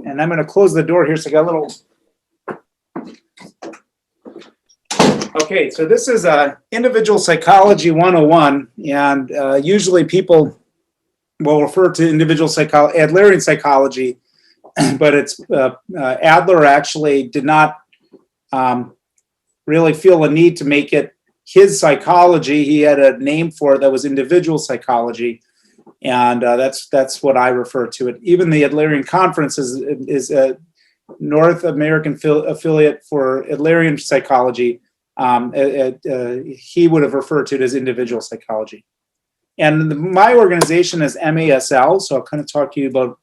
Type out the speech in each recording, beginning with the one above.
And I'm going to close the door here so I got a little. Okay, so this is Individual Psychology 101, and usually people will refer to individual psychology, Adlerian psychology, but it's Adler actually did not really feel a need to make it his psychology. He had a name for it that was individual psychology, and that's what I refer to it. Even the Adlerian Conference is a North American affiliate for Adlerian psychology. He would have referred to it as individual psychology. And my organization is MASL, so I'll kind of talk to you about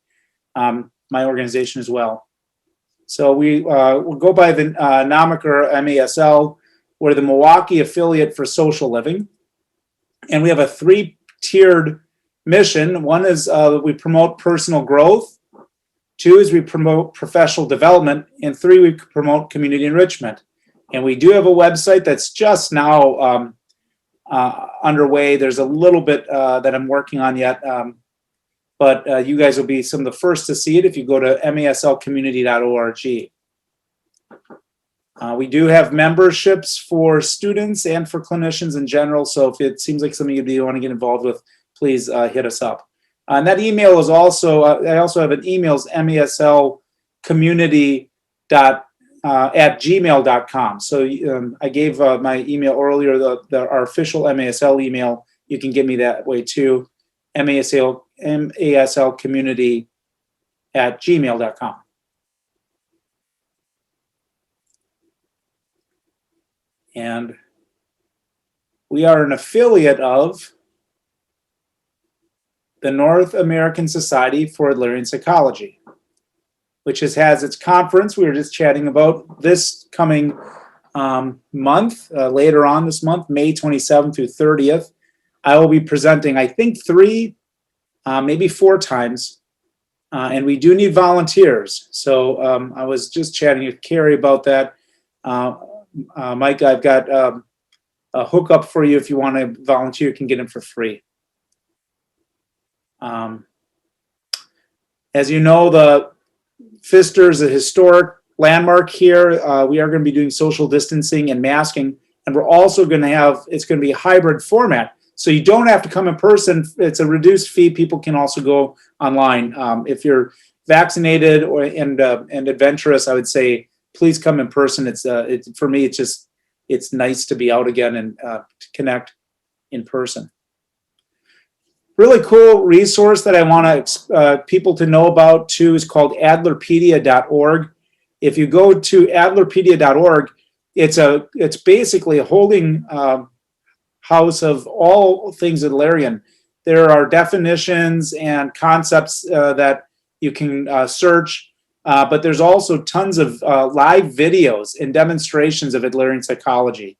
my organization as well. So we'll go by the nomiker MASL. We're the Milwaukee affiliate for social living. And we have a three-tiered mission. One is we promote personal growth. Two is we promote professional development. And three, we promote community enrichment. And we do have a website that's just now underway. There's a little bit that I'm working on yet, but you guys will be some of the first to see it if you go to maslcommunity.org. We do have memberships for students and for clinicians in general, so if it seems like something you want to get involved with, please hit us up. And that email is also, I also have an email, maslcommunity@gmail.com. So I gave my email earlier, our official MASL email. You can get me that way too, maslcommunity@gmail.com. And we are an affiliate of the North American Society for Adlerian Psychology, which has its conference we were just chatting about this coming month, later on this month, May 27th through 30th. I will be presenting, I think, 3, maybe 4 times, and we do need volunteers. So I was just chatting with Carrie about that. Mike, I've got a hookup for you if you want to volunteer. You can get them for free. As you know, the Pfister is a historic landmark here. We are going to be doing social distancing and masking, and we're also going to have, it's going to be a hybrid format. So you don't have to come in person. It's a reduced fee. People can also go online. If you're vaccinated and adventurous, I would say please come in person. It's for me, it's nice to be out again and to connect in person. Really cool resource that I want people to know about too is called adlerpedia.org. If you go to adlerpedia.org, it's basically a holding house of all things Adlerian. There are definitions and concepts that you can search, but there's also tons of live videos and demonstrations of Adlerian psychology.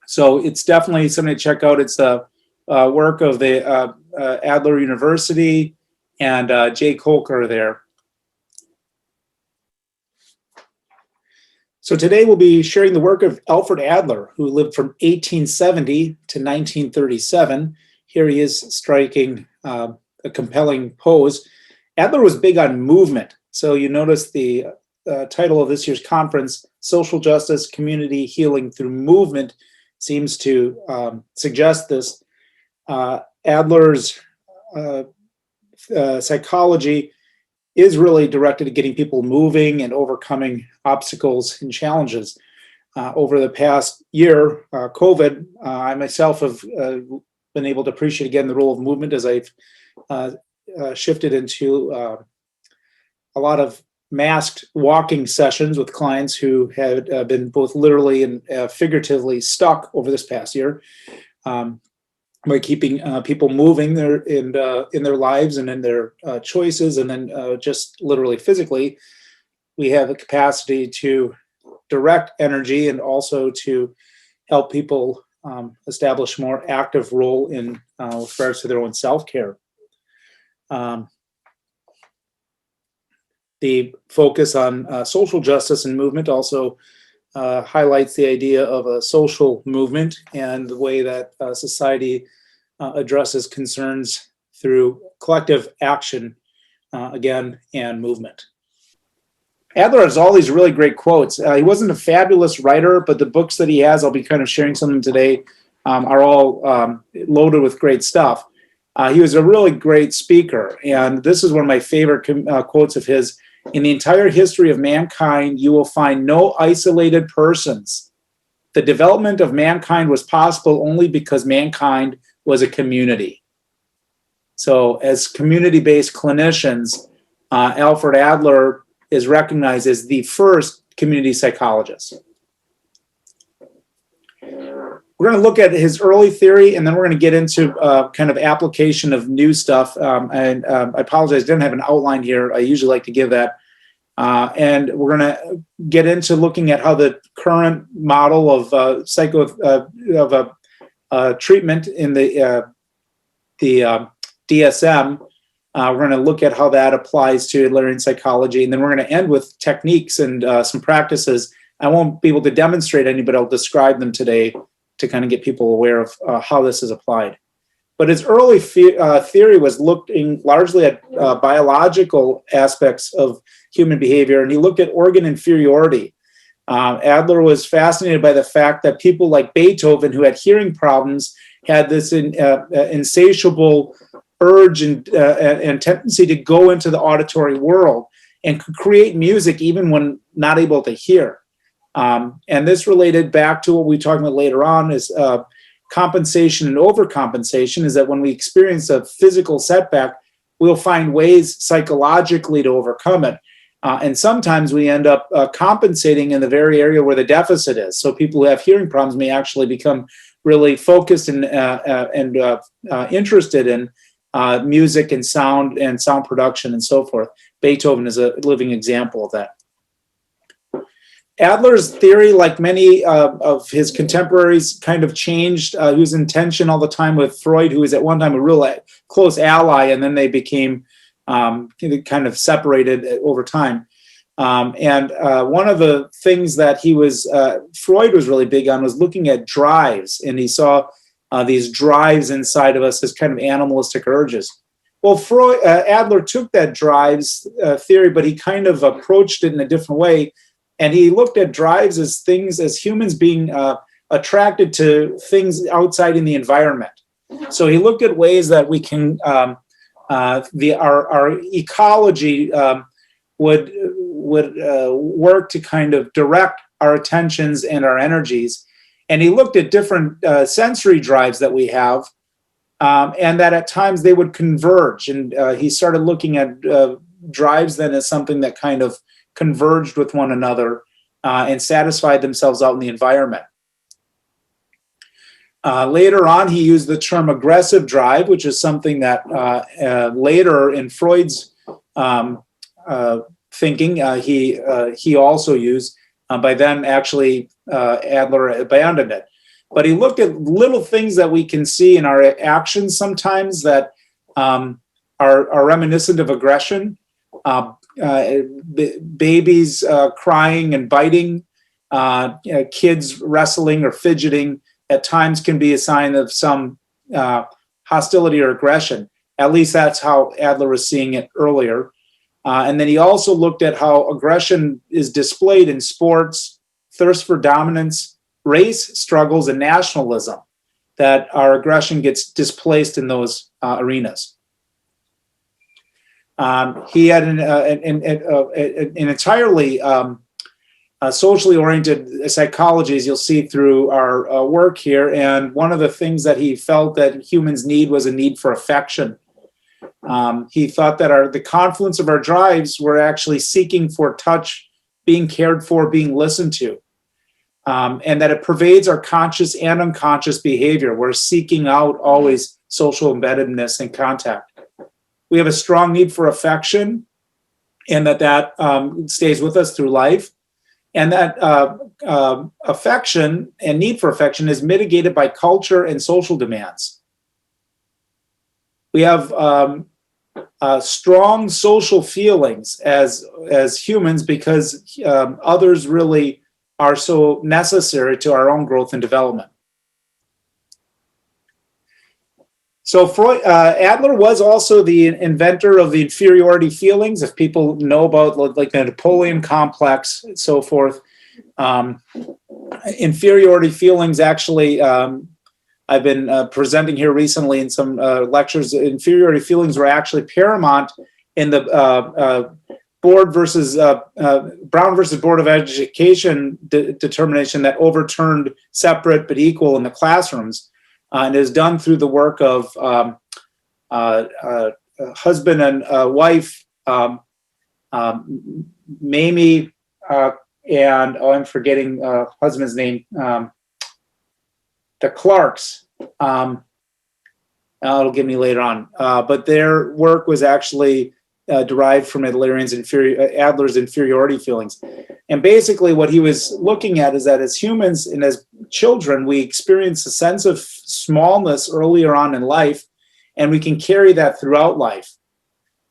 So it's definitely something to check out. It's a work of the Adler University and Jay Kolker there. So today we'll be sharing the work of Alfred Adler, who lived from 1870 to 1937. Here he is striking a compelling pose. Adler was big on movement. So you notice the title of this year's conference, Social Justice, Community Healing Through Movement, seems to suggest this. Adler's psychology is really directed at getting people moving and overcoming obstacles and challenges. Over the past year, COVID, I myself have been able to appreciate again the role of movement as I've shifted into a lot of masked walking sessions with clients who had been both literally and figuratively stuck over this past year. By keeping people moving in their lives and in their choices, and then just literally physically, we have the capacity to direct energy and also to help people establish a more active role in with regards to their own self-care. The focus on social justice and movement also highlights the idea of a social movement and the way that society addresses concerns through collective action again, and movement. Adler has all these really great quotes. He wasn't a fabulous writer, but the books that he has, I'll be kind of sharing some of them today, are all loaded with great stuff. He was a really great speaker, and this is one of my favorite quotes of his. In the entire history of mankind, you will find no isolated persons. The development of mankind was possible only because mankind was a community. So as community-based clinicians, Alfred Adler is recognized as the first community psychologist. We're going to look at his early theory, and then we're going to get into kind of application of new stuff. I apologize, I didn't have an outline here. I usually like to give that. And we're going to get into looking at how the current model of treatment in the DSM, we're going to look at how that applies to Adlerian psychology, and then we're going to end with techniques and some practices. I won't be able to demonstrate any, but I'll describe them today to kind of get people aware of how this is applied. But his early theory was looking largely at biological aspects of human behavior, and he looked at organ inferiority. Adler was fascinated by the fact that people like Beethoven, who had hearing problems, had this insatiable urge and tendency to go into the auditory world and could create music even when not able to hear. And this related back to what we talked about later on is compensation and overcompensation, is that when we experience a physical setback, we'll find ways psychologically to overcome it. And sometimes we end up compensating in the very area where the deficit is. So people who have hearing problems may actually become really focused and interested in music and sound production and so forth. Beethoven is a living example of that. Adler's theory, like many of his contemporaries, kind of changed. He was in tension all the time with Freud, who was at one time a real close ally, and then they became kind of separated over time. And one of the things that Freud was really big on was looking at drives, and he saw these drives inside of us as kind of animalistic urges. Well, Adler took that drives theory, but he kind of approached it in a different way. And he looked at drives as things, as humans being attracted to things outside in the environment. So he looked at ways that we can, our ecology would work to kind of direct our attentions and our energies. And he looked at different sensory drives that we have, and that at times they would converge. And he started looking at drives then as something that kind of converged with one another and satisfied themselves out in the environment. Later on, he used the term aggressive drive, which is something that later in Freud's thinking, he also used. By then, actually, Adler abandoned it. But he looked at little things that we can see in our actions sometimes that are reminiscent of aggression. Babies crying and biting, kids wrestling or fidgeting at times can be a sign of some hostility or aggression. At least that's how Adler was seeing it earlier. And then he also looked at how aggression is displayed in sports, thirst for dominance, race struggles, and nationalism, that our aggression gets displaced in those arenas. He had an entirely socially oriented psychology, as you'll see through our work here. And one of the things that he felt that humans need was a need for affection. He thought that the confluence of our drives were actually seeking for touch, being cared for, being listened to, and that it pervades our conscious and unconscious behavior. We're seeking out always social embeddedness and contact. We have a strong need for affection, and that stays with us through life. And that affection and need for affection is mitigated by culture and social demands. We have strong social feelings as humans because others really are so necessary to our own growth and development. So Adler was also the inventor of the inferiority feelings. If people know about like the Napoleon complex and so forth, inferiority feelings actually, I've been presenting here recently in some lectures. Inferiority feelings were actually paramount in the Brown versus Board of Education determination that overturned separate but equal in the classrooms. And is done through the work of husband and wife, Mamie, and I'm forgetting husband's name, the Clarks. It'll give me later on. But their work was actually derived from Adler's inferiority feelings. And basically what he was looking at is that as humans and as children, we experience a sense of smallness earlier on in life, and we can carry that throughout life.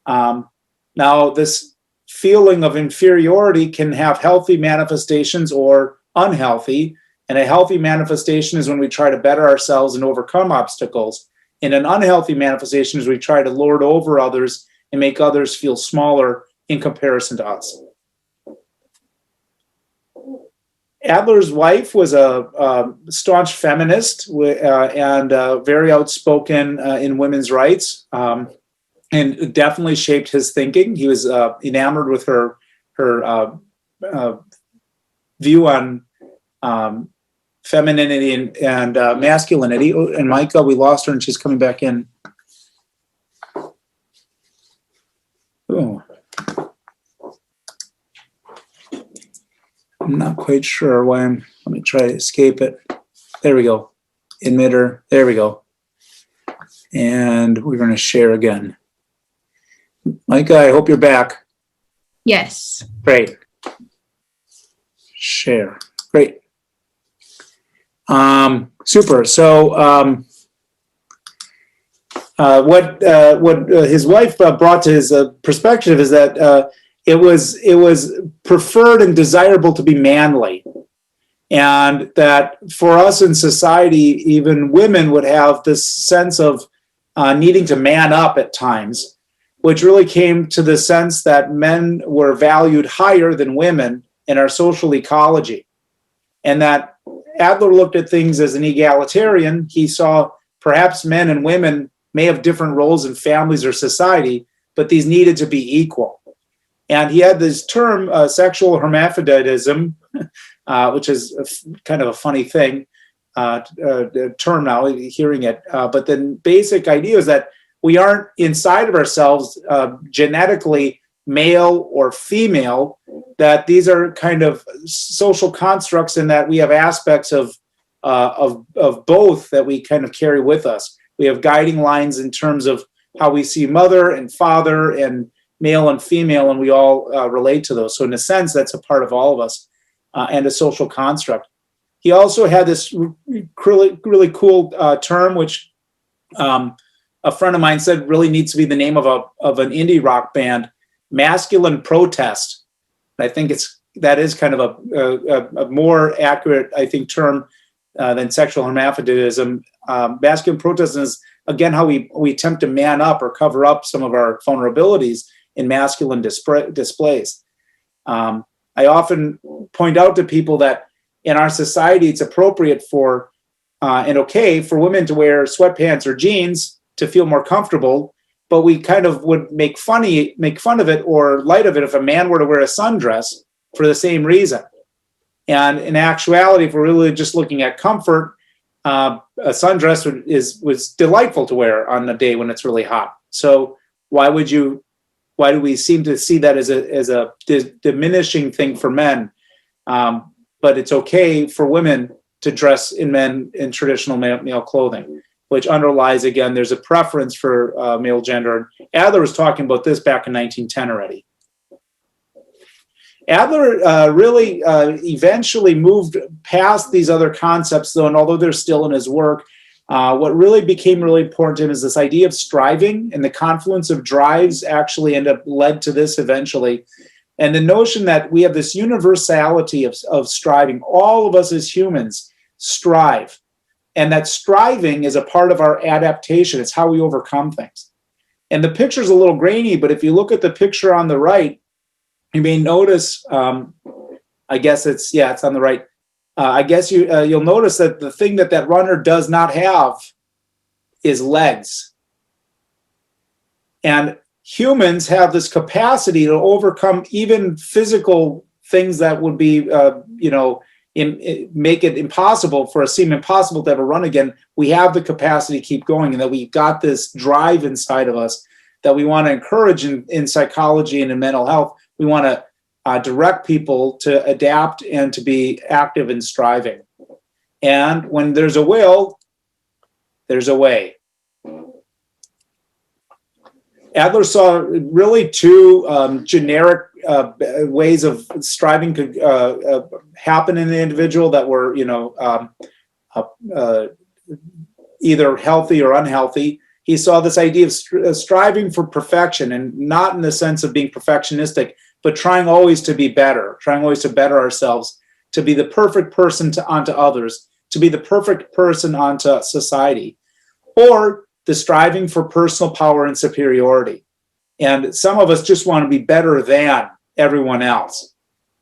Now, this feeling of inferiority can have healthy manifestations or unhealthy, and a healthy manifestation is when we try to better ourselves and overcome obstacles. And an unhealthy manifestation is we try to lord over others and make others feel smaller in comparison to us. Adler's wife was a staunch feminist and very outspoken in women's rights, and definitely shaped his thinking. He was enamored with her view on femininity and masculinity. Oh, and Micah, we lost her and she's coming back in. Oh. I'm not quite sure why let me try to escape it. There we go. Emitter, there we go. And we're going to share again. Micah, I hope you're back. Yes. Great. Share. Great. Super. So what his wife brought to his perspective is that it was preferred and desirable to be manly, and that for us in society, even women would have this sense of needing to man up at times, which really came to the sense that men were valued higher than women in our social ecology, and that Adler looked at things as an egalitarian. He saw perhaps men and women may have different roles in families or society, but these needed to be equal. And he had this term, sexual hermaphroditism, which is kind of a funny thing, term now, hearing it. But the basic idea is that we aren't inside of ourselves genetically male or female, that these are kind of social constructs, and that we have aspects of both that we kind of carry with us. We have guiding lines in terms of how we see mother and father and male and female, and we all relate to those. So in a sense, that's a part of all of us and a social construct. He also had this really cool term, which a friend of mine said really needs to be the name of an indie rock band, masculine protest. I think that is kind of a more accurate, I think, term than sexual hermaphroditism. Masculine protest is, again, how we attempt to man up or cover up some of our vulnerabilities in masculine displays. I often point out to people that in our society, it's appropriate for and okay for women to wear sweatpants or jeans to feel more comfortable, but we kind of would make fun of it or light of it if a man were to wear a sundress for the same reason. And in actuality, if we're really just looking at comfort, a sundress was delightful to wear on a day when it's really hot. So why do we seem to see that as a diminishing thing for men? But it's okay for women to dress in traditional male clothing, which underlies, again, there's a preference for male gender. Adler was talking about this back in 1910 already. Adler really eventually moved past these other concepts, though, and although they're still in his work, what really became really important to him is this idea of striving, and the confluence of drives actually led to this eventually. And the notion that we have this universality of striving. All of us as humans strive. and that striving is a part of our adaptation. It's how we overcome things. And the picture's a little grainy, but if you look at the picture on the right, you may notice, I guess it's on the right. I guess you'll notice that the thing that runner does not have is legs. And humans have this capacity to overcome even physical things that would be, make it impossible for us, seem impossible to ever run again. We have the capacity to keep going, and that we've got this drive inside of us that we want to encourage in psychology and in mental health. We want to direct people to adapt and to be active and striving. And when there's a will, there's a way. Adler saw really two generic ways of striving could happen in the individual that were, either healthy or unhealthy. He saw this idea of striving for perfection, and not in the sense of being perfectionistic, but trying always to be better, trying always to better ourselves, to be the perfect person onto others, to be the perfect person onto society, or the striving for personal power and superiority. And some of us just want to be better than everyone else.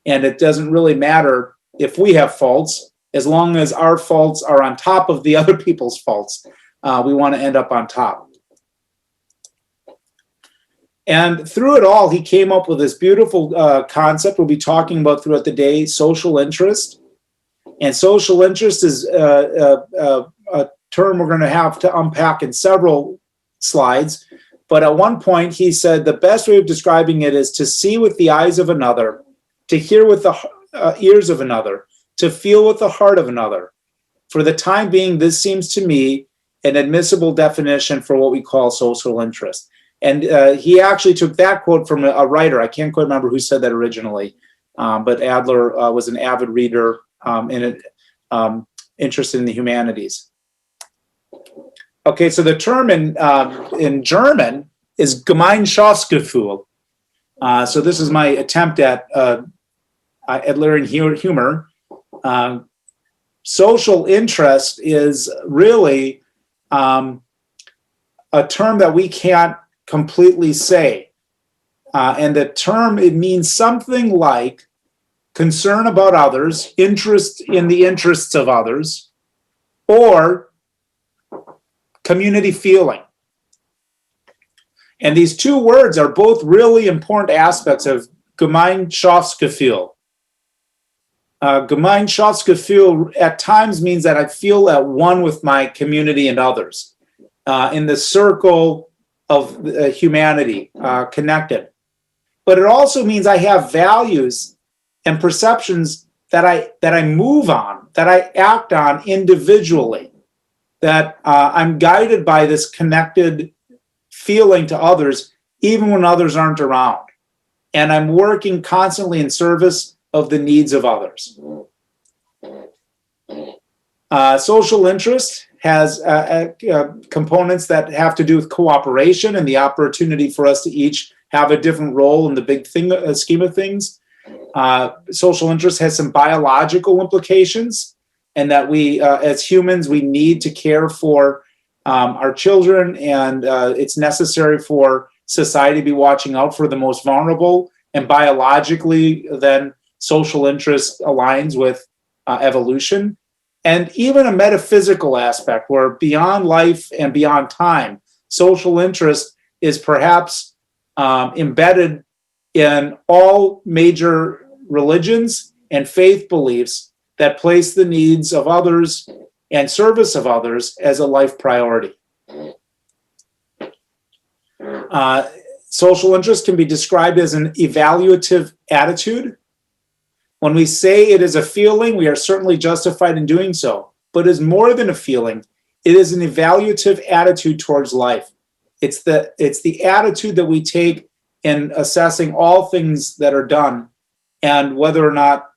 And it doesn't really matter if we have faults, as long as our faults are on top of the other people's faults. We want to end up on top. And through it all, he came up with this beautiful concept we'll be talking about throughout the day, social interest. And social interest is a term we're going to have to unpack in several slides. But at one point, he said the best way of describing it is to see with the eyes of another, to hear with the ears of another, to feel with the heart of another. For the time being, this seems to me an admissible definition for what we call social interest. And he actually took that quote from a writer. I can't quite remember who said that originally, but Adler was an avid reader and interested in the humanities. Okay, so the term in German is GEMEINSCHAFTSGEFÜHL. So this is my attempt at Adlerian humor. Social interest is really a term that we can't completely say. And the term, it means something like concern about others, interest in the interests of others, or community feeling. And these two words are both really important aspects of Gemeinschaftsgefühl. Gemeinschaftsgefühl at times means that I feel at one with my community and others, in the circle of humanity, connected. But it also means I have values and perceptions that I move on, that I act on individually, that I'm guided by this connected feeling to others, even when others aren't around. And I'm working constantly in service of the needs of others. Social interest has components that have to do with cooperation and the opportunity for us to each have a different role in the big scheme of things. Social interest has some biological implications, and that we, as humans, we need to care for our children, and it's necessary for society to be watching out for the most vulnerable. And biologically, then social interest aligns with evolution. And even a metaphysical aspect where beyond life and beyond time, social interest is perhaps embedded in all major religions and faith beliefs that place the needs of others and service of others as a life priority. Social interest can be described as an evaluative attitude. When we say it is a feeling, we are certainly justified in doing so, but it is more than a feeling. It is an evaluative attitude towards life. It's the attitude that we take in assessing all things that are done and whether or not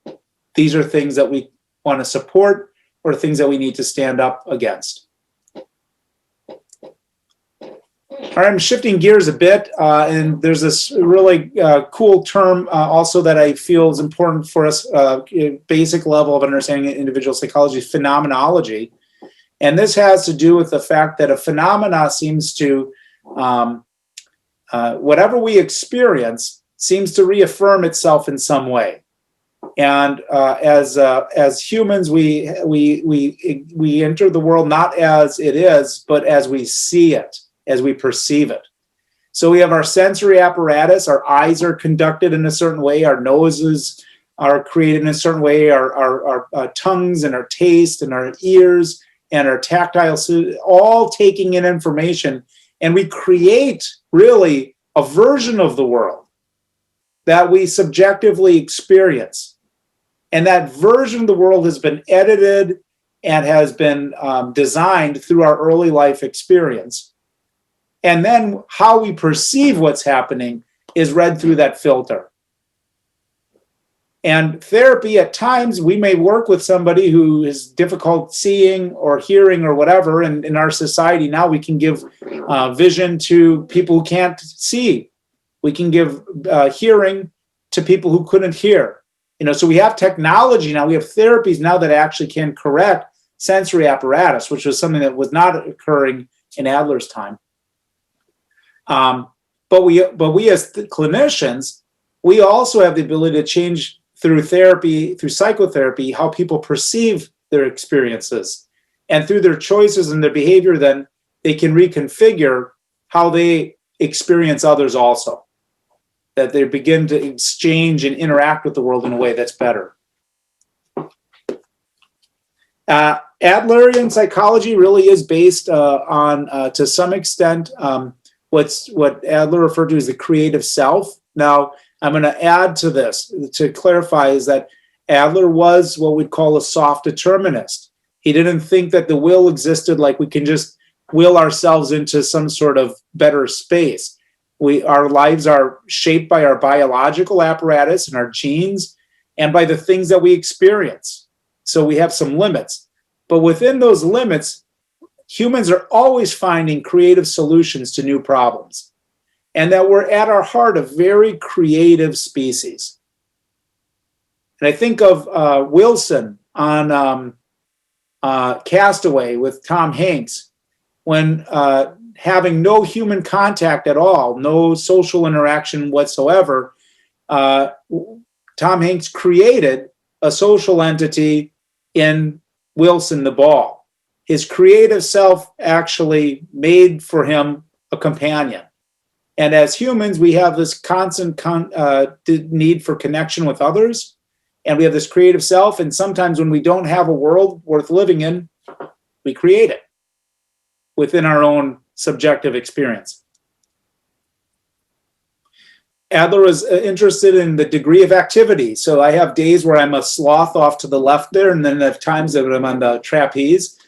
these are things that we want to support or things that we need to stand up against. All right, I'm shifting gears a bit, and there's this really cool term also that I feel is important for us, basic level of understanding individual psychology, phenomenology. And this has to do with the fact that a phenomena seems to, whatever we experience seems to reaffirm itself in some way. And as humans, we enter the world not as it is, but as we see it, as we perceive it. So we have our sensory apparatus. Our eyes are conducted in a certain way. Our noses are created in a certain way. Our tongues and our taste and our ears and our tactile, all taking in information. And we create really a version of the world that we subjectively experience. And that version of the world has been edited and has been designed through our early life experience. And then how we perceive what's happening is read through that filter. And therapy, at times, we may work with somebody who is difficult seeing or hearing or whatever. And in our society now, we can give vision to people who can't see. We can give hearing to people who couldn't hear. So we have technology now, we have therapies now that actually can correct sensory apparatus, which was something that was not occurring in Adler's time. But we as clinicians, we also have the ability to change through therapy, through psychotherapy, how people perceive their experiences. And through their choices and their behavior, then they can reconfigure how they experience others also. That they begin to exchange and interact with the world in a way that's better. Adlerian psychology really is based on, to some extent, what Adler referred to as the creative self. Now, I'm going to add to this to clarify is that Adler was what we'd call a soft determinist. He didn't think that the will existed like we can just will ourselves into some sort of better space. Our lives are shaped by our biological apparatus and our genes and by the things that we experience. So we have some limits. But within those limits, humans are always finding creative solutions to new problems. And that we're at our heart a very creative species. And I think of Wilson on Castaway with Tom Hanks, when having no human contact at all, no social interaction whatsoever, Tom Hanks created a social entity in Wilson the ball. His creative self actually made for him a companion. And as humans, we have this constant need for connection with others, and we have this creative self, and sometimes when we don't have a world worth living in, we create it within our own subjective experience. Adler was interested in the degree of activity. So I have days where I'm a sloth off to the left there, and then I have times that I'm on the trapeze.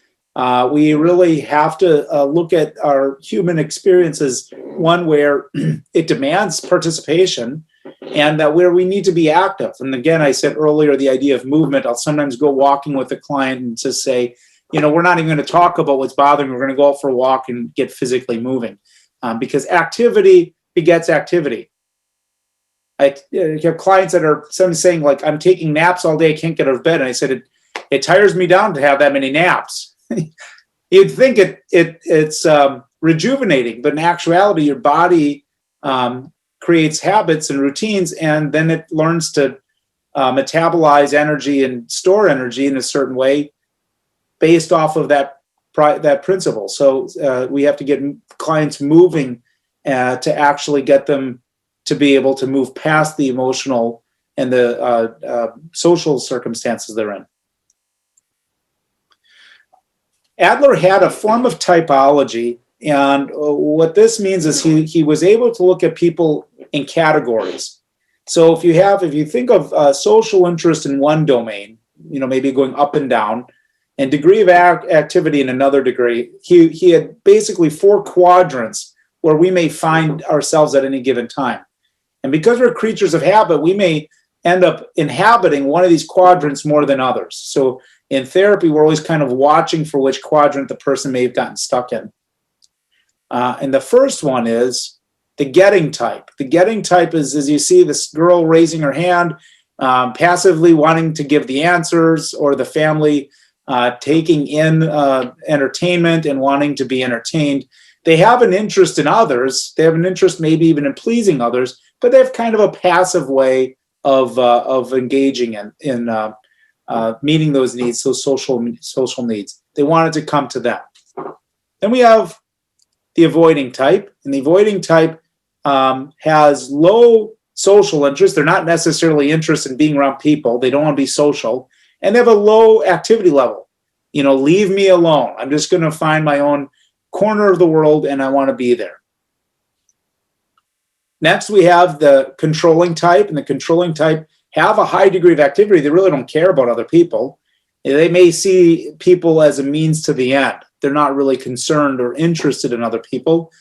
We really have to look at our human experiences, one where it demands participation and that where we need to be active. And again, I said earlier, the idea of movement. I'll sometimes go walking with a client and just say, we're not even going to talk about what's bothering. We're going to go out for a walk and get physically moving because activity begets activity. I have clients that are sometimes saying, like, I'm taking naps all day. I can't get out of bed. And I said, it tires me down to have that many naps. You'd think it's rejuvenating, but in actuality, your body creates habits and routines, and then it learns to metabolize energy and store energy in a certain way based off of that principle. So we have to get clients moving to actually get them to be able to move past the emotional and the social circumstances they're in. Adler had a form of typology, and what this means is he was able to look at people in categories. So if you think of social interest in one domain, maybe going up and down, and degree of activity in another degree, he had basically 4 quadrants where we may find ourselves at any given time. And because we're creatures of habit, we may end up inhabiting one of these quadrants more than others. So in therapy, we're always kind of watching for which quadrant the person may have gotten stuck in. And the first one is the getting type. The getting type is, as you see, this girl raising her hand, passively wanting to give the answers, or the family taking in entertainment and wanting to be entertained. They have an interest in others. They have an interest maybe even in pleasing others, but they have kind of a passive way of engaging in meeting those needs, those social needs. They want it to come to them. Then we have the avoiding type, and the avoiding type has low social interest. They're not necessarily interested in being around people. They don't want to be social, and they have a low activity level. You know, leave me alone. I'm just going to find my own corner of the world, and I want to be there. Next, we have the controlling type, and the controlling type have a high degree of activity. They really don't care about other people. They may see people as a means to the end. They're not really concerned or interested in other people,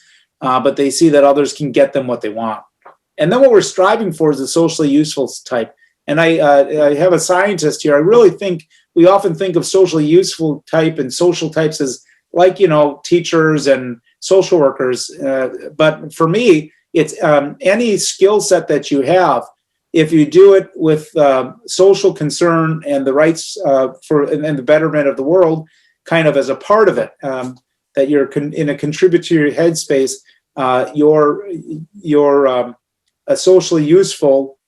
but they see that others can get them what they want. And then what we're striving for is the socially useful type. And I have a scientist here. I really think we often think of socially useful type and social types as like, you know, teachers and social workers. But for me, it's any skill set that you have. If you do it with social concern and the rights and the betterment of the world, kind of as a part of it, that you're in a contributory headspace, you're a socially useful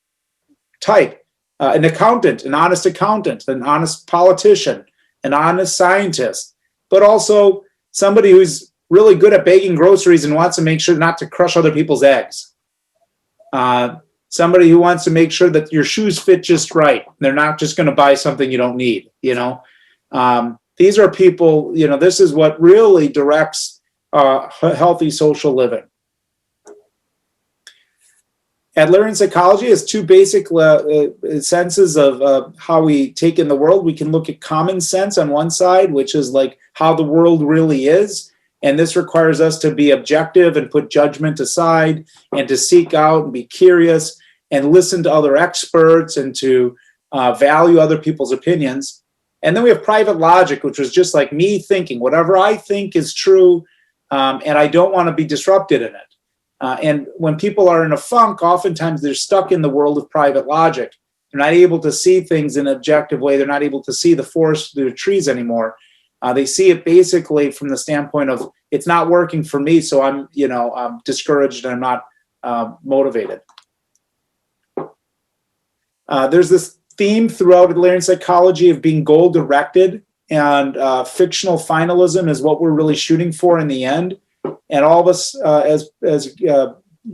type, an accountant, an honest accountant, an honest politician, an honest scientist, but also somebody who's really good at baking groceries and wants to make sure not to crush other people's eggs. Somebody who wants to make sure that your shoes fit just right. They're not just going to buy something you don't need, you know. These are people, you know, this is what really directs healthy social living. Adlerian psychology has two basic senses of how we take in the world. We can look at common sense on one side, which is like how the world really is. And this requires us to be objective and put judgment aside and to seek out and be curious and listen to other experts and to value other people's opinions. And then we have private logic, which was just like me thinking whatever I think is true, and I don't want to be disrupted in it. And when people are in a funk, oftentimes they're stuck in the world of private logic. They're not able to see things in an objective way. They're not able to see the forest through the trees anymore. They see it basically from the standpoint of it's not working for me, so I'm, you know, I'm discouraged and I'm not motivated. There's this theme throughout Adlerian psychology of being goal-directed, and fictional finalism is what we're really shooting for in the end. And all of us as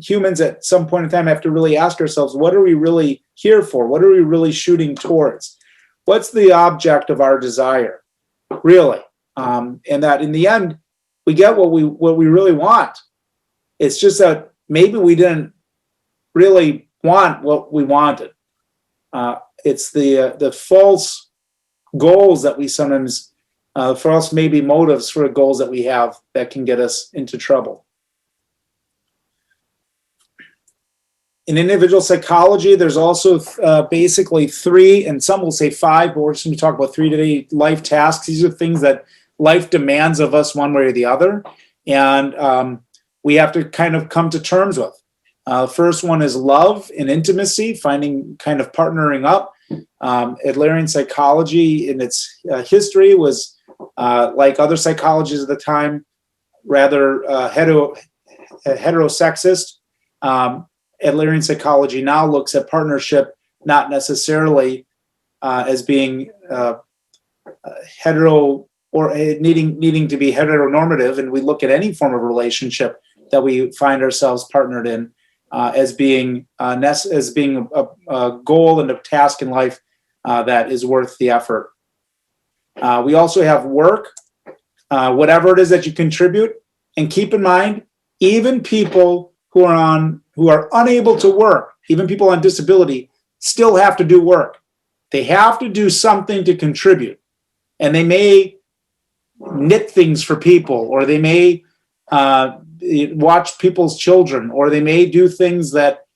humans at some point in time have to really ask ourselves, what are we really here for? What are we really shooting towards? What's the object of our desire, really? And that in the end, we get what we really want. It's just that maybe we didn't really want what we wanted. It's the false goals that we sometimes for us, maybe motives for goals that we have that can get us into trouble. In individual psychology, there's also basically 3, and some will say 5, but we're just going to talk about 3 today, life tasks. These are things that life demands of us one way or the other, and we have to kind of come to terms with. First one is love and intimacy, finding kind of partnering up. Adlerian psychology in its history was like other psychologies at the time, rather heterosexist. Adlerian psychology now looks at partnership not necessarily as being hetero or needing to be heteronormative, and we look at any form of relationship that we find ourselves partnered in as being a goal and a task in life that is worth the effort. We also have work, whatever it is that you contribute, and keep in mind, even people who are unable to work, even people on disability, still have to do work. They have to do something to contribute, and they may knit things for people, or they may watch people's children, or they may do things that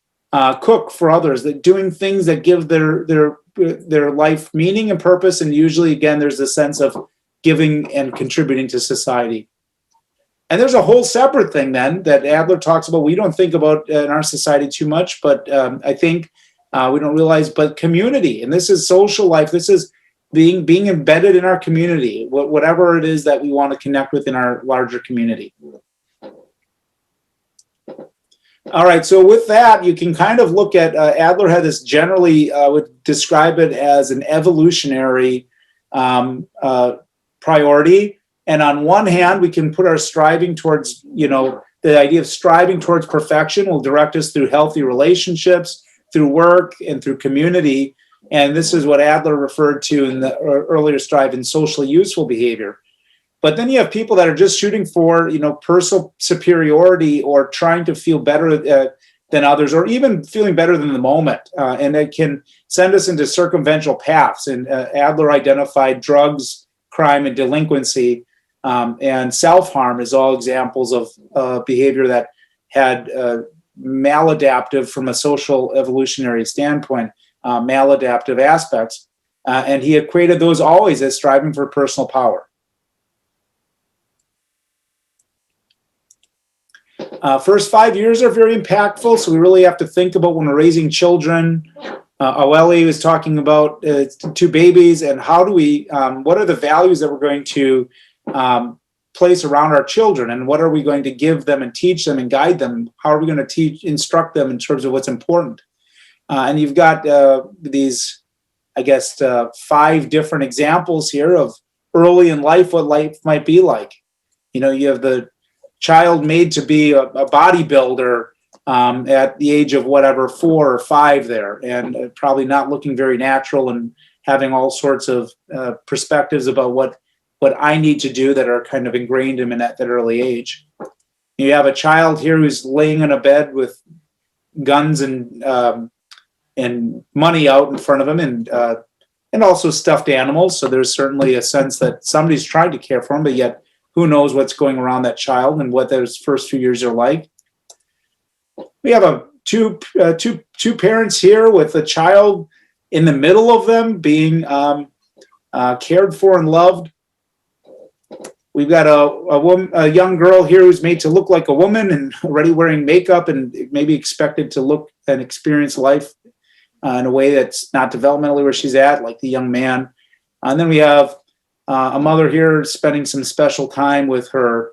cook for others, that doing things that give their life meaning and purpose. And usually, again, there's a sense of giving and contributing to society. And there's a whole separate thing then that Adler talks about. We don't think about in our society too much, but I think we don't realize, but community, and this is social life. This is being embedded in our community, whatever it is that we want to connect with in our larger community. All right, so with that, you can kind of look at, Adler had this generally, would describe it as an evolutionary priority. And on one hand, we can put our striving towards, the idea of striving towards perfection will direct us through healthy relationships, through work, and through community. And this is what Adler referred to in the earlier strive in socially useful behavior. But then you have people that are just shooting for, personal superiority or trying to feel better than others, or even feeling better than the moment. And it can send us into circumventional paths. And Adler identified drugs, crime, and delinquency, and self-harm as all examples of behavior that had maladaptive, from a social evolutionary standpoint, maladaptive aspects. And he equated those always as striving for personal power. First 5 years are very impactful, so we really have to think about when we're raising children. Oeli was talking about 2 babies, and how do we, what are the values that we're going to place around our children, and what are we going to give them and teach them and guide them? How are we going to instruct them in terms of what's important? And you've got these, I guess, 5 different examples here of early in life, what life might be like. You have the child made to be a bodybuilder at the age of whatever, 4 or 5 there, and probably not looking very natural and having all sorts of perspectives about what I need to do that are kind of ingrained in him at that early age. You have a child here who's laying in a bed with guns and money out in front of him, and also stuffed animals. So there's certainly a sense that somebody's trying to care for him, but yet who knows what's going around that child and what those first few years are like. We have two parents here with a child in the middle of them being cared for and loved. We've got a young girl here who's made to look like a woman and already wearing makeup and maybe expected to look and experience life in a way that's not developmentally where she's at, like the young man. And then we have a mother here spending some special time with her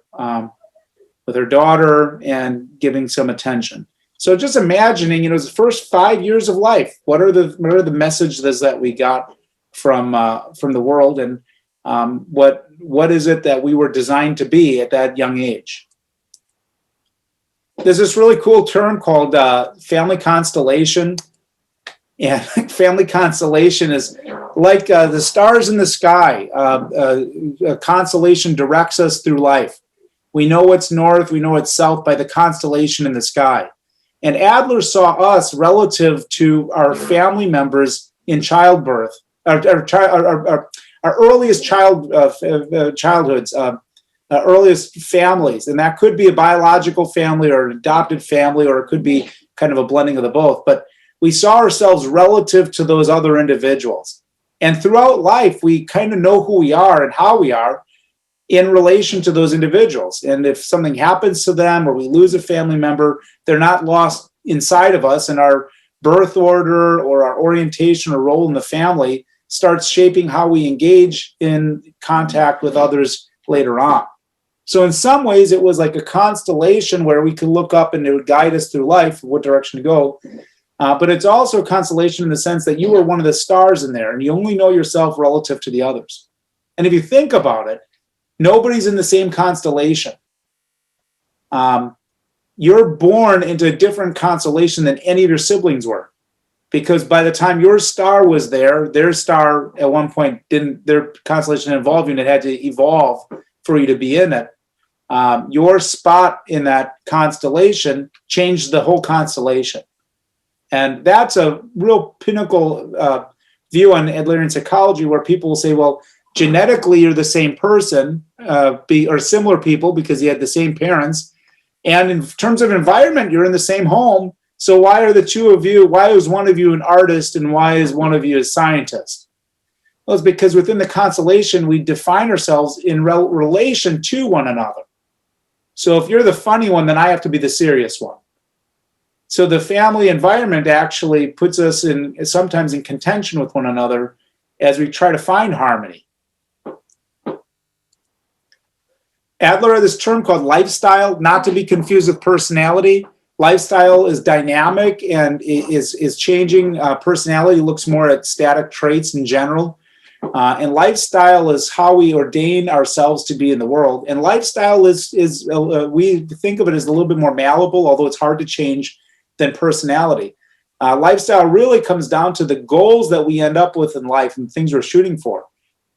daughter and giving some attention. So just imagining, the first 5 years of life, what are the messages that we got from the world, and what is it that we were designed to be at that young age? There's this really cool term called family constellation. And family constellation is like the stars in the sky. A constellation directs us through life. We know what's north, we know what's south by the constellation in the sky. And Adler saw us relative to our family members in childbirth, our earliest childhoods, earliest families. And that could be a biological family or an adopted family, or it could be kind of a blending of the both. But we saw ourselves relative to those other individuals. And throughout life, we kind of know who we are and how we are in relation to those individuals. And if something happens to them or we lose a family member, they're not lost inside of us, and our birth order or our orientation or role in the family starts shaping how we engage in contact with others later on. So in some ways, it was like a constellation where we could look up and it would guide us through life, what direction to go. But it's also a constellation in the sense that you were one of the stars in there, and you only know yourself relative to the others. And if you think about it, nobody's in the same constellation. You're born into a different constellation than any of your siblings were, because by the time your star was there, their star at one point their constellation didn't involve you, and it had to evolve for you to be in it. Your spot in that constellation changed the whole constellation. And that's a real pinnacle view on Adlerian psychology, where people will say, well, genetically you're the same person, or similar people because you had the same parents. And in terms of environment, you're in the same home. So why are the two of you, why is one of you an artist and why is one of you a scientist? Well, it's because within the constellation, we define ourselves in relation to one another. So if you're the funny one, then I have to be the serious one. So the family environment actually puts us sometimes in contention with one another as we try to find harmony. Adler had this term called lifestyle, not to be confused with personality. Lifestyle is dynamic and is changing. Personality looks more at static traits in general. And lifestyle is how we ordain ourselves to be in the world. And lifestyle is we think of it as a little bit more malleable, although it's hard to change, than personality. Lifestyle really comes down to the goals that we end up with in life and things we're shooting for.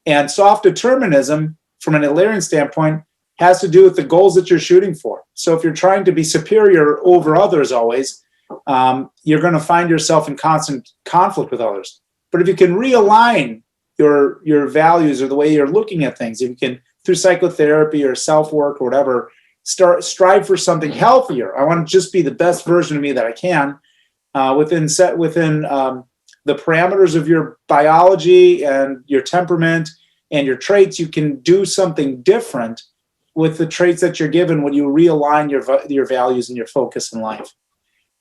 And soft determinism, from an Adlerian standpoint, has to do with the goals that you're shooting for. So if you're trying to be superior over others always, you're going to find yourself in constant conflict with others. But if you can realign your values or the way you're looking at things, if you can, through psychotherapy or self-work or whatever, strive for something healthier. I want to just be the best version of me that I can within the parameters of your biology and your temperament and your traits. You can do something different with the traits that you're given when you realign your values and your focus in life.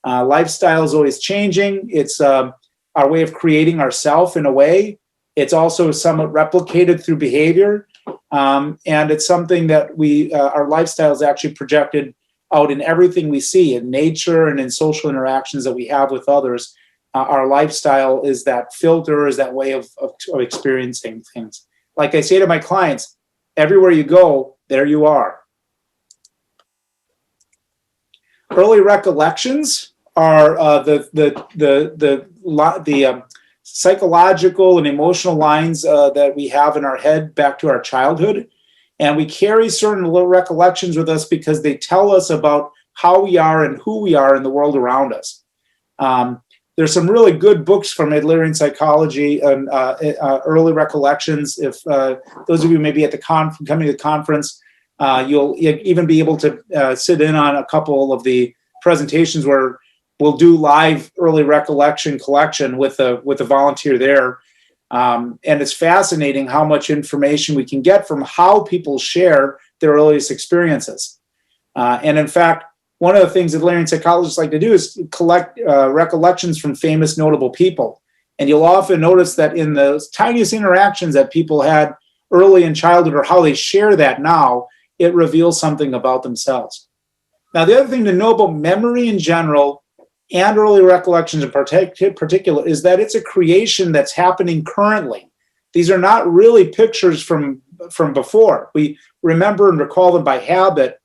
Lifestyle is always changing. It's our way of creating ourself in a way. It's also somewhat replicated through behavior. And it's something that our lifestyle is actually projected out in everything we see, in nature and in social interactions that we have with others. Our lifestyle is that filter, is that way of experiencing things. Like I say to my clients, everywhere you go, there you are. Early recollections are the psychological and emotional lines that we have in our head back to our childhood. And we carry certain little recollections with us because they tell us about how we are and who we are in the world around us. There's some really good books from Adlerian psychology and early recollections. If those of you maybe at coming to the conference, you'll even be able to sit in on a couple of the presentations where we'll do live early recollection collection with a volunteer there. And it's fascinating how much information we can get from how people share their earliest experiences. And in fact, one of the things that Adlerian psychologists like to do is collect recollections from famous, notable people. And you'll often notice that in the tiniest interactions that people had early in childhood or how they share that now, it reveals something about themselves. Now, the other thing to know about memory in general and early recollections in particular is that it's a creation that's happening currently. These are not really pictures from before. We remember and recall them by habit,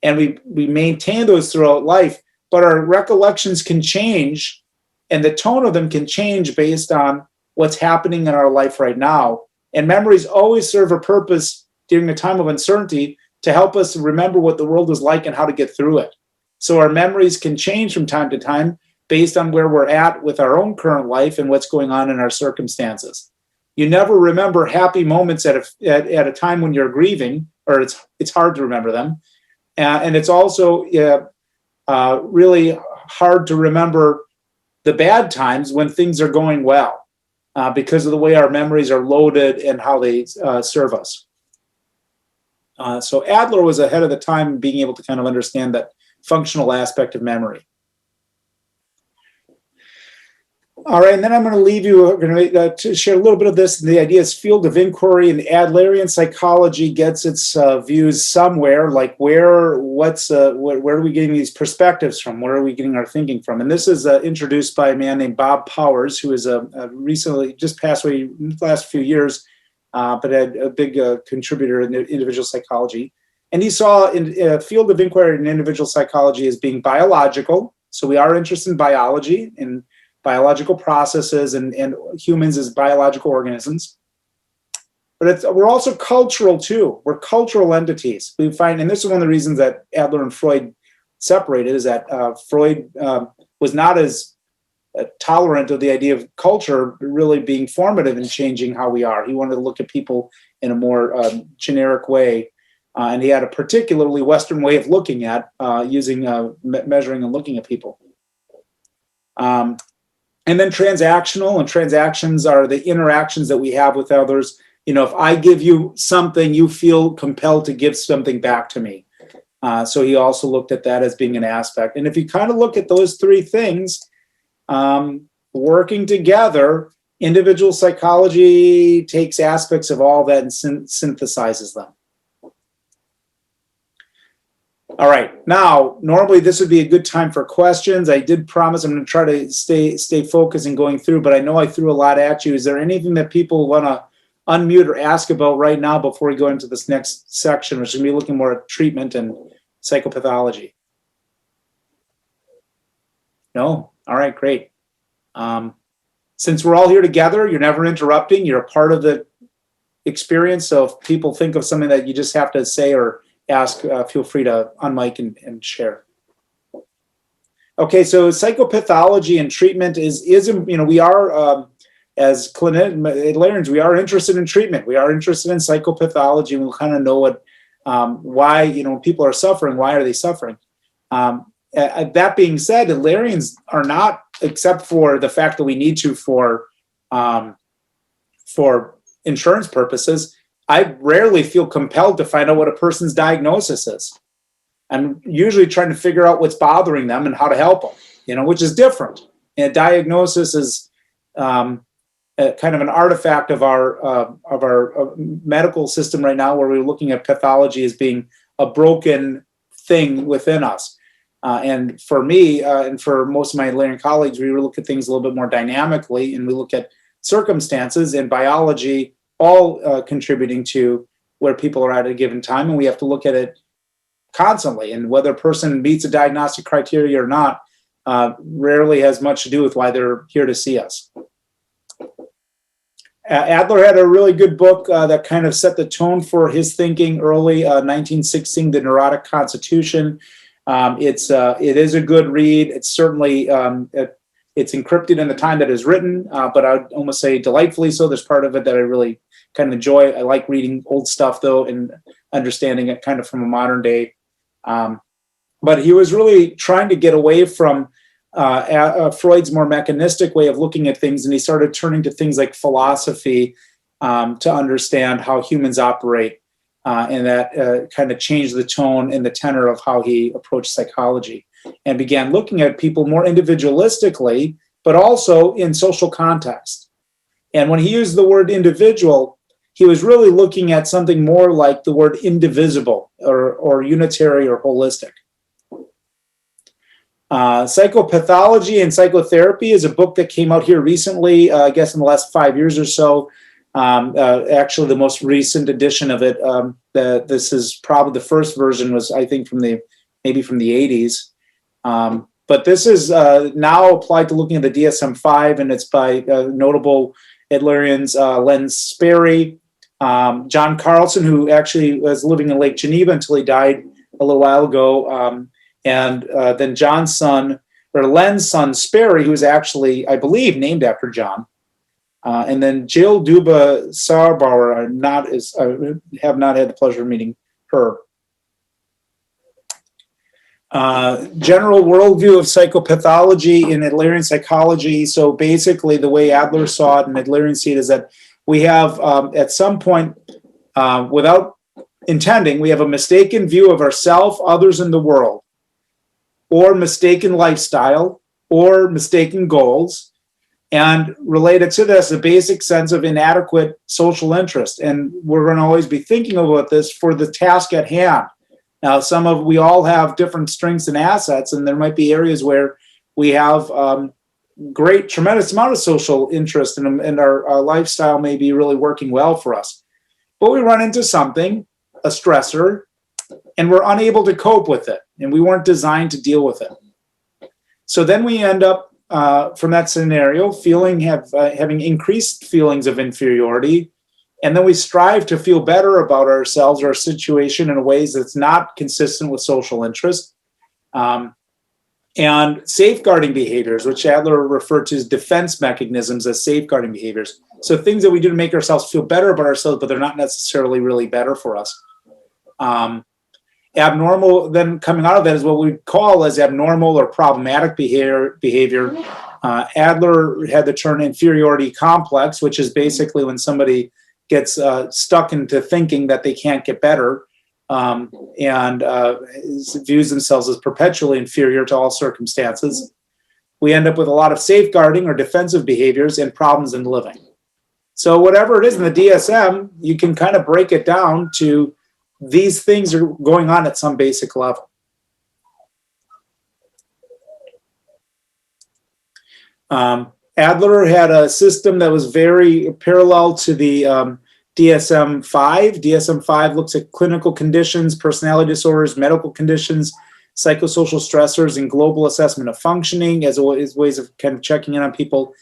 and we maintain those throughout life, but our recollections can change, and the tone of them can change based on what's happening in our life right now. And memories always serve a purpose during a time of uncertainty to help us remember what the world is like and how to get through it. So our memories can change from time to time based on where we're at with our own current life and what's going on in our circumstances. You never remember happy moments at a time when you're grieving, or it's hard to remember them. And it's also really hard to remember the bad times when things are going well because of the way our memories are loaded and how they serve us. So Adler was ahead of the time in being able to kind of understand that functional aspect of memory. All right, and then I'm going to leave you to share a little bit of this. The idea is field of inquiry, and Adlerian psychology gets its views somewhere, like where are we getting these perspectives from? Where are we getting our thinking from? And this is introduced by a man named Bob Powers, who is recently just passed away in the last few years, but had a big contributor in individual psychology. And he saw a field of inquiry in individual psychology as being biological. So we are interested in biology and biological processes and humans as biological organisms. But we're also cultural too. We're cultural entities. We find, and this is one of the reasons that Adler and Freud separated, is that Freud was not as tolerant of the idea of culture really being formative in changing how we are. He wanted to look at people in a more generic way. And he had a particularly Western way of looking at using measuring and looking at people. And then transactional, and transactions are the interactions that we have with others. You know, if I give you something, you feel compelled to give something back to me. So he also looked at that as being an aspect. And if you kind of look at those three things working together, Individual psychology takes aspects of all that and synthesizes them. All right, now, normally this would be a good time for questions. I did promise I'm going to try to stay focused and going through, but I know I threw a lot at you. Is there anything that people want to unmute or ask about right now before we go into this next section, which is going to be looking more at treatment and psychopathology? No? All right, great. Since we're all here together, you're never interrupting, you're a part of the experience, so if people think of something that you just have to say or ask, feel free to unmic and share. Okay, so psychopathology and treatment is we are, as clinicians, we are interested in treatment. We are interested in psychopathology, and we'll kind of know what, why, people are suffering, why are they suffering? That being said, Adlerians are not, except for the fact that we need to for insurance purposes, I rarely feel compelled to find out what a person's diagnosis is. I'm usually trying to figure out what's bothering them and how to help them, which is different. And diagnosis is kind of an artifact of our medical system right now, where we're looking at pathology as being a broken thing within us. And for me, and for most of my Adlerian colleagues, we look at things a little bit more dynamically, and we look at circumstances and biology all contributing to where people are at a given time, and we have to look at it constantly. And whether a person meets a diagnostic criteria or not rarely has much to do with why they're here to see us. Adler had a really good book that kind of set the tone for his thinking early, 1916, The Neurotic Constitution. It is a good read. It's certainly, it's encrypted in the time that it is written, but I would almost say delightfully so. There's part of it that I really kind of enjoy. I like reading old stuff, though, and understanding it kind of from a modern day. But he was really trying to get away from Freud's more mechanistic way of looking at things, and he started turning to things like philosophy to understand how humans operate. And that kind of changed the tone and the tenor of how he approached psychology, and began looking at people more individualistically, but also in social context. And when he used the word individual, he was really looking at something more like the word indivisible or unitary or holistic. Psychopathology and Psychotherapy is a book that came out here recently, I guess in the last 5 years or so. Actually, the most recent edition of it, this is probably the first version was, I think, maybe from the 80s. But this is now applied to looking at the DSM-5, and it's by notable Adlerians, Len Sperry, John Carlson, who actually was living in Lake Geneva until he died a little while ago, and then John's son, or Len's son, Sperry, who was actually, I believe, named after John. And then Jill Duba Sarbauer, I have not had the pleasure of meeting her. General worldview of psychopathology in Adlerian psychology. So basically the way Adler saw it and Adlerian see it is that we have, at some point, without intending, we have a mistaken view of ourselves, others, and the world, or mistaken lifestyle, or mistaken goals. And related to this, a basic sense of inadequate social interest. And we're going to always be thinking about this for the task at hand. Now, we all have different strengths and assets, and there might be areas where we have tremendous amount of social interest, and our lifestyle may be really working well for us. But we run into something, a stressor, and we're unable to cope with it, and we weren't designed to deal with it. So then we end up, from that scenario, having increased feelings of inferiority, and then we strive to feel better about ourselves or our situation in ways that's not consistent with social interest. And safeguarding behaviors, which Adler referred to as defense mechanisms as safeguarding behaviors. So things that we do to make ourselves feel better about ourselves, but they're not necessarily really better for us. Abnormal, then coming out of that is what we call as abnormal or problematic behavior. Adler had the term inferiority complex, which is basically when somebody gets stuck into thinking that they can't get better and views themselves as perpetually inferior to all circumstances. we end up with a lot of safeguarding or defensive behaviors and problems in living. So whatever it is in the DSM, you can kind of break it down to these things are going on at some basic level. Adler had a system that was very parallel to the DSM-5. DSM-5 looks at clinical conditions, personality disorders, medical conditions, psychosocial stressors, and global assessment of functioning as ways of kind of checking in on people.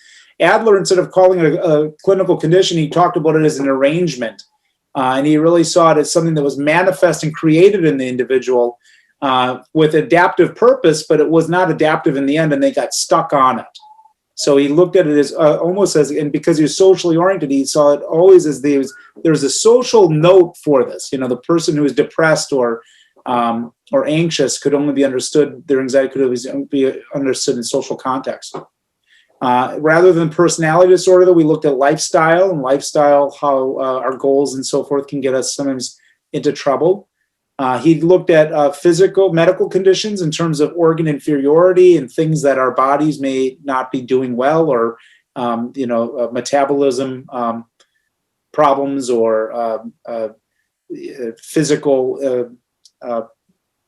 Adler, instead of calling it a clinical condition, he talked about it as an arrangement. And he really saw it as something that was manifest and created in the individual with adaptive purpose, but it was not adaptive in the end, and they got stuck on it. So he looked at it as almost as, and because he was socially oriented, he saw it always as there's a social note for this. You know, the person who is depressed or anxious could only be understood, their anxiety could always be understood in social context. Rather than personality disorder, though, we looked at lifestyle, how our goals and so forth can get us sometimes into trouble. He looked at physical, medical conditions in terms of organ inferiority and things that our bodies may not be doing well, or metabolism problems, or physical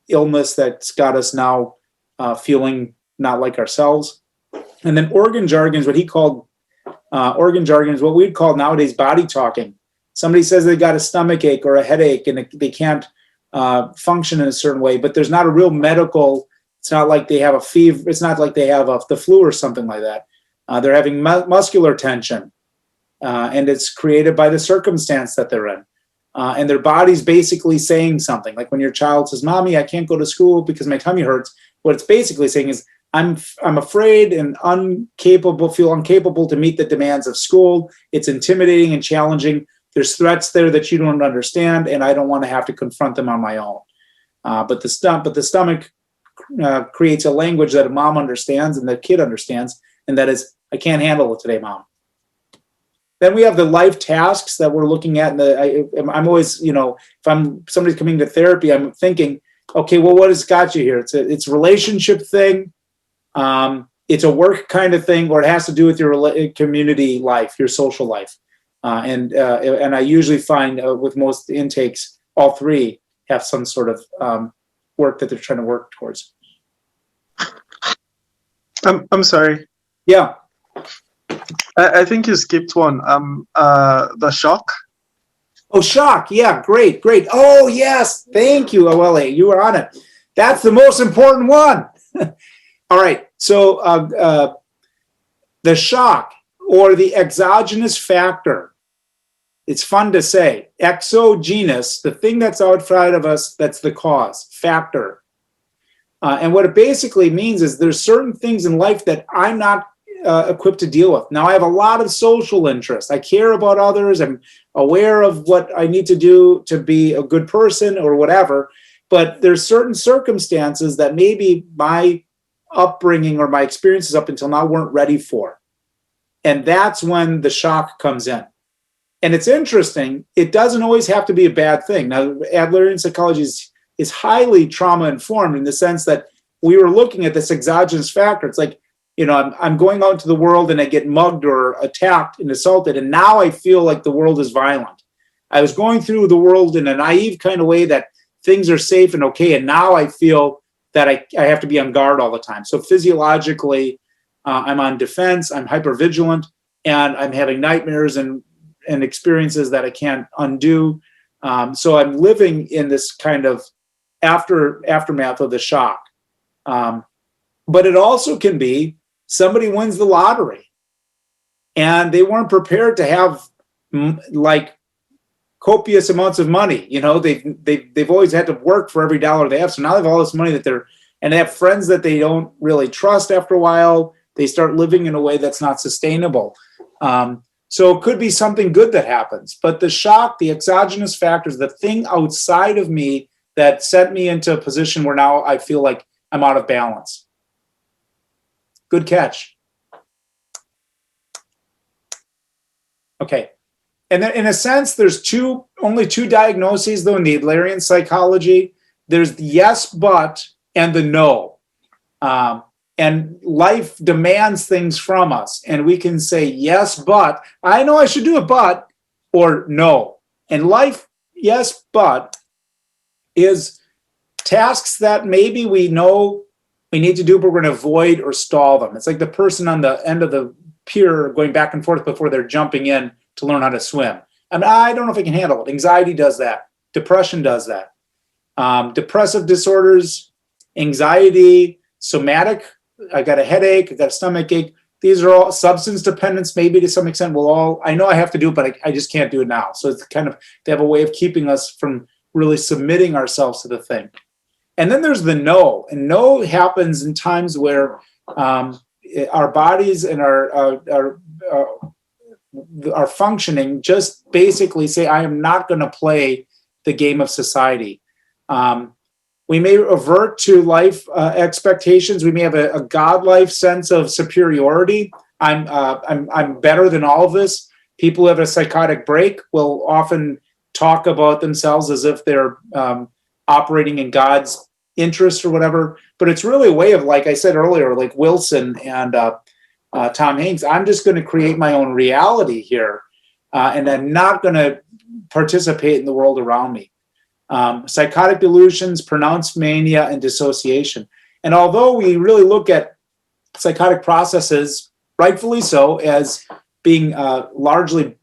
illness that's got us now feeling not like ourselves. And then organ jargon is what he called what we'd call nowadays body talking. Somebody says they got a stomach ache or a headache and they can't function in a certain way, but there's not a real medical, it's not like they have a fever, it's not like they have the flu or something like that. They're having muscular tension, and it's created by the circumstance that they're in. And their body's basically saying something. Like when your child says, "Mommy, I can't go to school because my tummy hurts," what it's basically saying is, I'm afraid and feel incapable to meet the demands of school. It's intimidating and challenging. There's threats there that you don't understand, and I don't want to have to confront them on my own. But the stomach creates a language that a mom understands and the kid understands, and that is, I can't handle it today, Mom. Then we have the life tasks that we're looking at. I'm always, if somebody's coming to therapy, I'm thinking, okay, well, what has got you here? It's a relationship thing. It's a work kind of thing, or it has to do with your community life, your social life. And I usually find with most intakes, all three have some sort of work that they're trying to work towards. I'm sorry. Yeah. I think you skipped one. The shock. Oh, shock. Yeah, great. Oh, yes. Thank you, Oele. You were on it. That's the most important one. All right. So the shock, or the exogenous factor, it's fun to say. Exogenous, the thing that's outside of us, that's the cause, factor. And what it basically means is there's certain things in life that I'm not equipped to deal with. Now, I have a lot of social interests. I care about others. I'm aware of what I need to do to be a good person or whatever. But there's certain circumstances that maybe my upbringing or my experiences up until now weren't ready for. And that's when the shock comes in. And it's interesting, it doesn't always have to be a bad thing. Now, Adlerian psychology is highly trauma-informed in the sense that we were looking at this exogenous factor. It's like, I'm going out into the world and I get mugged or attacked and assaulted, and now I feel like the world is violent. I was going through the world in a naive kind of way that things are safe and okay, and now I feel that I have to be on guard all the time. So physiologically, I'm on defense, I'm hypervigilant, and I'm having nightmares and experiences that I can't undo. So I'm living in this kind of aftermath of the shock. But it also can be somebody wins the lottery and they weren't prepared to have like copious amounts of money. They've always had to work for every dollar they have. So now they have all this money and they have friends that they don't really trust. After a while, they start living in a way that's not sustainable. So it could be something good that happens, but the shock, the exogenous factors, the thing outside of me that sent me into a position where now I feel like I'm out of balance. Good catch. Okay. And then in a sense, there's only two diagnoses though in the Adlerian psychology. There's the yes, but, and the no. and life demands things from us, and we can say, yes, but, I know I should do it, but, or no. And life, yes, but, is tasks that maybe we know we need to do, but we're going to avoid or stall them. It's like the person on the end of the pier going back and forth before they're jumping in to learn how to swim. I mean, I don't know if I can handle it. Anxiety does that. Depression does that. Depressive disorders, anxiety, somatic, I got a headache, I got a stomach ache. These are all substance dependence, maybe to some extent. I know I have to do it, but I just can't do it now. So it's kind of, they have a way of keeping us from really submitting ourselves to the thing. And then there's the no. And no happens in times where our bodies and our functioning just basically say, I am not going to play the game of society. We may revert to life expectations. We may have a godlike sense of superiority. I'm better than all of this. People who have a psychotic break will often talk about themselves as if they're operating in God's interest or whatever. But it's really a way of, like I said earlier, like Wilson and Tom Hanks, I'm just going to create my own reality here, and I'm not going to participate in the world around me. Psychotic delusions, pronounced mania, and dissociation. And although we really look at psychotic processes, rightfully so, as being largely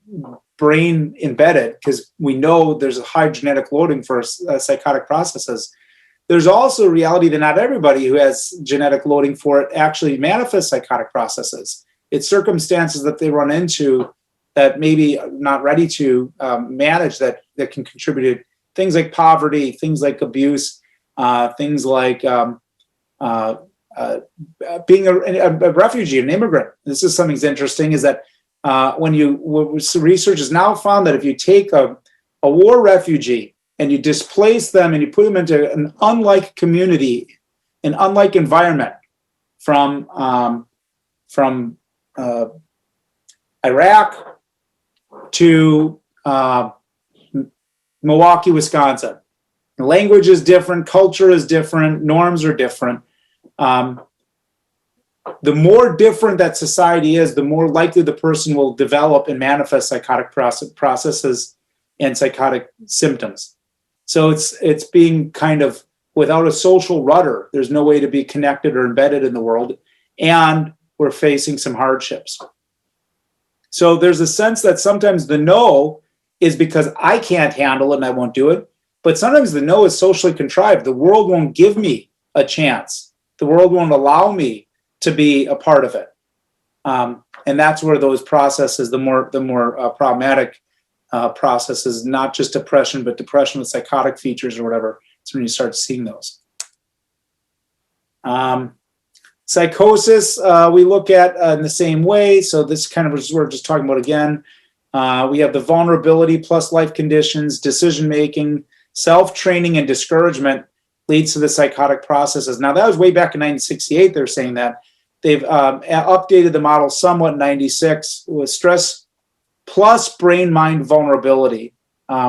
brain embedded, because we know there's a high genetic loading for psychotic processes, there's also a reality that not everybody who has genetic loading for it actually manifests psychotic processes. It's circumstances that they run into that maybe not ready to manage that can contribute to things like poverty, things like abuse, things like being a refugee, an immigrant. This is something that's interesting, is that research has now found that if you take a war refugee and you displace them and you put them into an unlike community, an unlike environment from Iraq to Milwaukee, Wisconsin. The language is different, culture is different, norms are different. The more different that society is, the more likely the person will develop and manifest psychotic processes and psychotic symptoms. So it's being kind of without a social rudder. There's no way to be connected or embedded in the world, and we're facing some hardships. So there's a sense that sometimes the no is because I can't handle it and I won't do it. But sometimes the no is socially contrived. The world won't give me a chance. The world won't allow me to be a part of it. And that's where those processes, the more problematic processes, not just depression, but depression with psychotic features or whatever, it's when you start seeing those. Psychosis, we look at in the same way. So this kind of is we're just talking about again. We have the vulnerability plus life conditions, decision-making, self-training, and discouragement leads to the psychotic processes. Now, that was way back in 1968, they're saying that. They've updated the model somewhat in 96 with stress plus brain-mind vulnerability,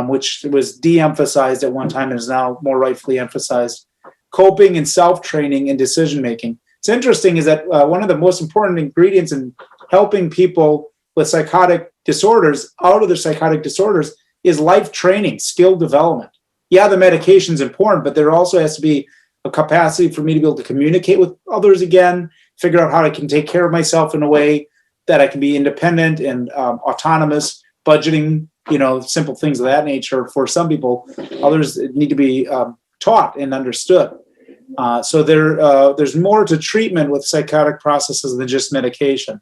which was de-emphasized at one time and is now more rightfully emphasized. Coping and self-training and decision-making. It's interesting is that one of the most important ingredients in helping people with psychotic disorders out of their psychotic disorders is life training, skill development. Yeah, the medication is important, but there also has to be a capacity for me to be able to communicate with others again, figure out how I can take care of myself in a way that I can be independent and autonomous, budgeting, simple things of that nature. For some people, others need to be taught and understood. So there's more to treatment with psychotic processes than just medication.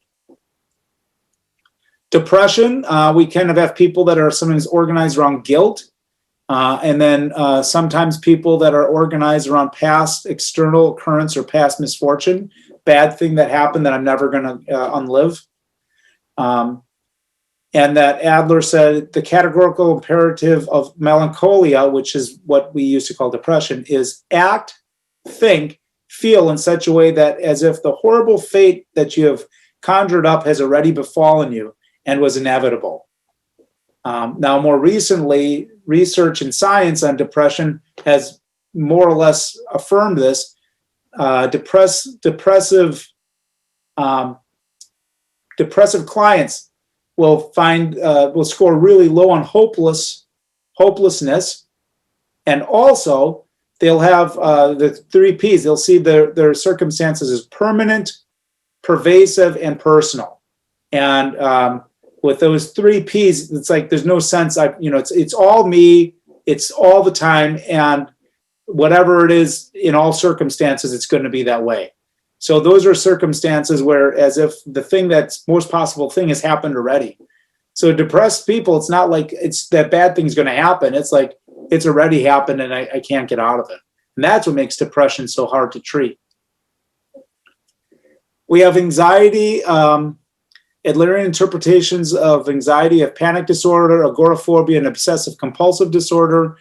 Depression, we kind of have people that are sometimes organized around guilt, and then sometimes people that are organized around past external occurrence or past misfortune, bad thing that happened that I'm never going to unlive. And that Adler said the categorical imperative of melancholia, which is what we used to call depression, is act, think, feel in such a way that as if the horrible fate that you have conjured up has already befallen you and was inevitable. Now, more recently, research in science on depression has more or less affirmed this. depressive clients will score really low on hopelessness, and also they'll have the 3 P's. They'll see their circumstances as permanent, pervasive, and personal. And with those 3 P's, it's like there's no sense. It's all me. It's all the time, and whatever it is in all circumstances, it's going to be that way. So those are circumstances where, as if the thing that's most possible thing has happened already. So depressed people, it's not like it's that bad thing's going to happen. It's like it's already happened and I can't get out of it. And that's what makes depression so hard to treat. We have anxiety. Adlerian interpretations of anxiety have panic disorder, agoraphobia, and obsessive compulsive disorder.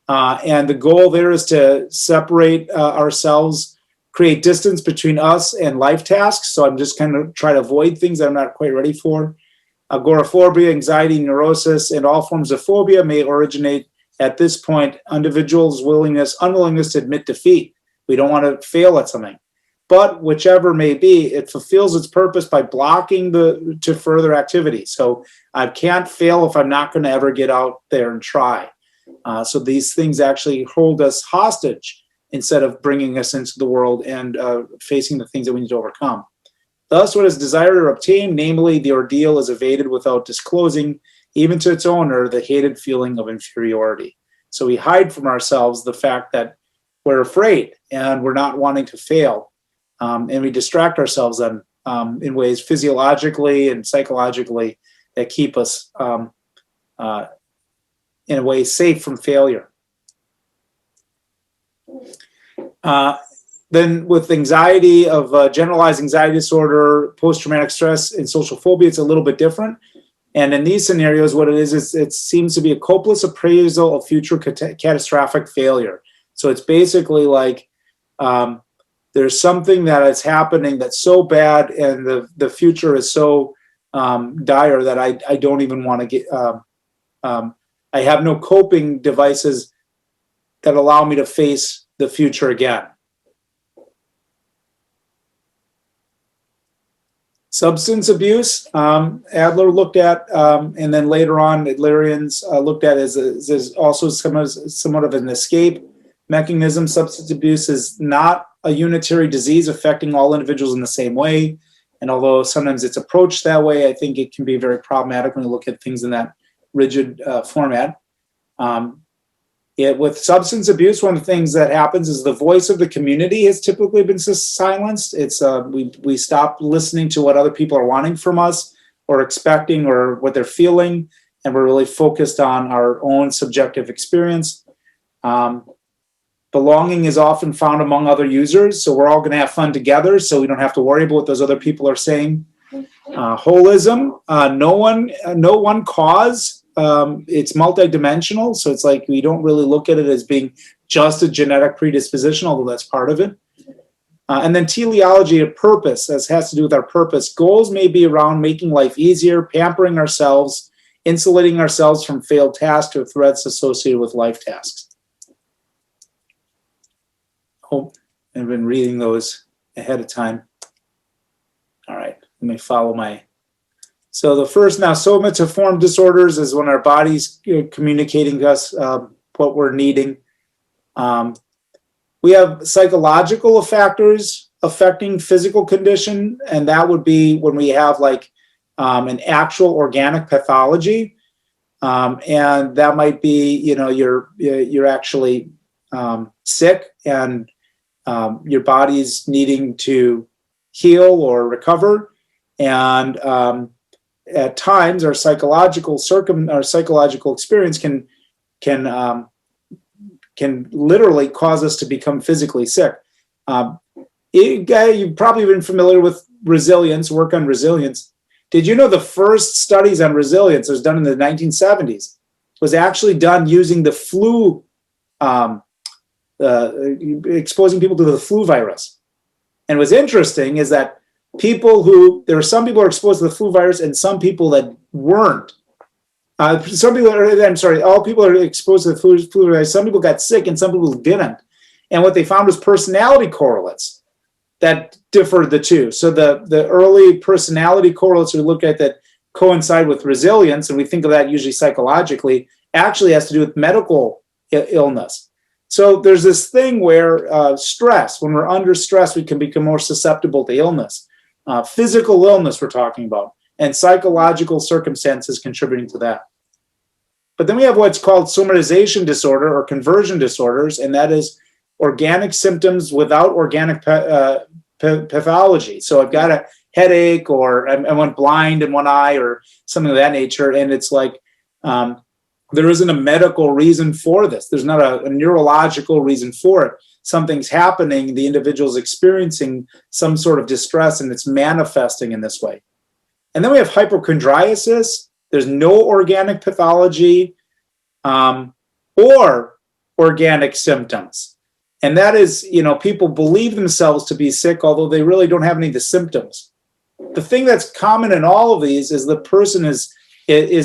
And the goal there is to separate ourselves, create distance between us and life tasks. So I'm just kind of trying to avoid things that I'm not quite ready for. Agoraphobia, anxiety, neurosis, and all forms of phobia may originate at this point, individuals' unwillingness to admit defeat. We don't want to fail at something. But whichever may be, it fulfills its purpose by blocking to further activity. So I can't fail if I'm not going to ever get out there and try. So these things actually hold us hostage instead of bringing us into the world and facing the things that we need to overcome. Thus, what is desired or obtained, namely the ordeal, is evaded without disclosing, even to its owner, the hated feeling of inferiority. So we hide from ourselves the fact that we're afraid and we're not wanting to fail. And we distract ourselves then in ways physiologically and psychologically that keep us in a way safe from failure. Then with anxiety of generalized anxiety disorder, post-traumatic stress, and social phobia, it's a little bit different. And in these scenarios, what it is it seems to be a copeless appraisal of future catastrophic failure. So it's basically like there's something that is happening that's so bad and the future is so dire that I don't even want to get, I have no coping devices that allow me to face the future again. Substance abuse, Adler looked at, and then later on, Adlerians looked at as also somewhat of an escape mechanism. Substance abuse is not a unitary disease affecting all individuals in the same way. And although sometimes it's approached that way, I think it can be very problematic when you look at things in that rigid format. With substance abuse, one of the things that happens is the voice of the community has typically been silenced. It's we stop listening to what other people are wanting from us or expecting or what they're feeling, and we're really focused on our own subjective experience. Belonging is often found among other users, so we're all going to have fun together, so we don't have to worry about what those other people are saying. Holism, no one cause. It's multidimensional, so it's like we don't really look at it as being just a genetic predisposition, although that's part of it. And then teleology of purpose, as has to do with our purpose. Goals may be around making life easier, pampering ourselves, insulating ourselves from failed tasks or threats associated with life tasks. Oh, I've been reading those ahead of time. All right, let me follow my... So the first now, somatoform disorders is when our body's communicating to us what we're needing. We have psychological factors affecting physical condition, and that would be when we have like an actual organic pathology, and that might be you're actually sick and your body's needing to heal or recover, and at times our psychological experience can literally cause us to become physically sick. You've probably been familiar with resilience, work on resilience. Did you know the first studies on resilience was done in the 1970s? Was actually done using the flu, exposing people to the flu virus. And what's interesting is that there were some people who were exposed to the flu virus and some people that weren't. All people are exposed to the flu virus. Some people got sick and some people didn't. And what they found was personality correlates. that differ the two. So the early personality correlates we look at that coincide with resilience, and we think of that usually psychologically, actually has to do with medical illness. So there's this thing where stress, when we're under stress, we can become more susceptible to illness. Physical illness we're talking about, and psychological circumstances contributing to that. But then we have what's called somatization disorder or conversion disorders, and that is organic symptoms without organic pathology. So I've got a headache, or I went blind in one eye, or something of that nature, and it's like there isn't a medical reason for this. There's not a neurological reason for it. Something's happening, the individual's experiencing some sort of distress, and it's manifesting in this way. And then we have hypochondriasis. There's no organic pathology or organic symptoms. And that is, people believe themselves to be sick, although they really don't have any of the symptoms. The thing that's common in all of these is the person is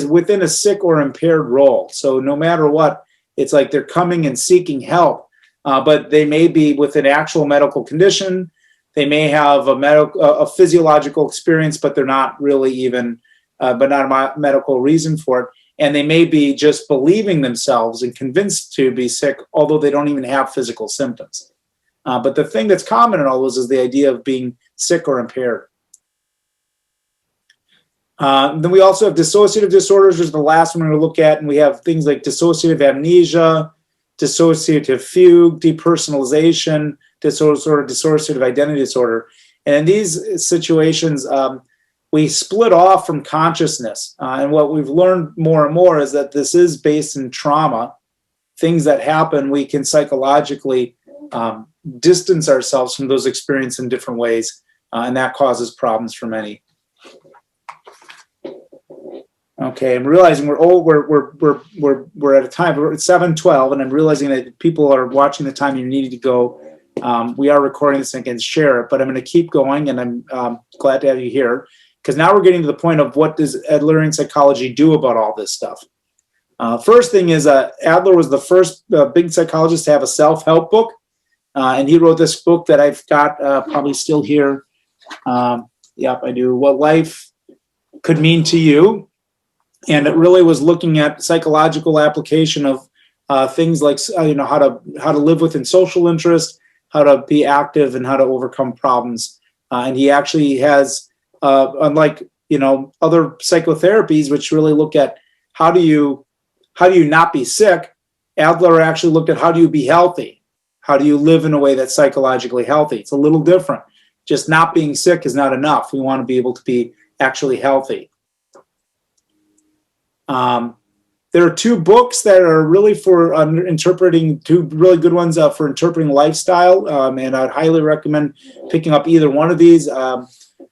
within a sick or impaired role. So no matter what, it's like they're coming and seeking help, but they may be with an actual medical condition. They may have a physiological experience, but they're not really even, but not a medical reason for it. And they may be just believing themselves and convinced to be sick, although they don't even have physical symptoms. But the thing that's common in all those is the idea of being sick or impaired. Then we also have dissociative disorders, which is the last one we're going to look at. And we have things like dissociative amnesia, dissociative fugue, depersonalization, dissociative identity disorder. And in these situations, we split off from consciousness. And what we've learned more and more is that this is based in trauma. Things that happen, we can psychologically distance ourselves from those experiences in different ways. And that causes problems for many. Okay, I'm realizing we're at a time. We're at 7:12, and I'm realizing that people are watching the time. You need to go. We are recording this and I can share it, but I'm going to keep going, and I'm glad to have you here, because now we're getting to the point of what does Adlerian psychology do about all this stuff. First thing is Adler was the first big psychologist to have a self-help book, and he wrote this book that I've got probably still here. Yep, I do. What Life Could Mean to You. And it really was looking at psychological application of things like how to live within social interest, how to be active, and how to overcome problems. And he actually has, unlike other psychotherapies, which really look at how do you not be sick, Adler actually looked at how do you be healthy, how do you live in a way that's psychologically healthy. It's a little different. Just not being sick is not enough. We want to be able to be actually healthy. There are two books that are really for interpreting, two really good ones for interpreting lifestyle, and I'd highly recommend picking up either one of these.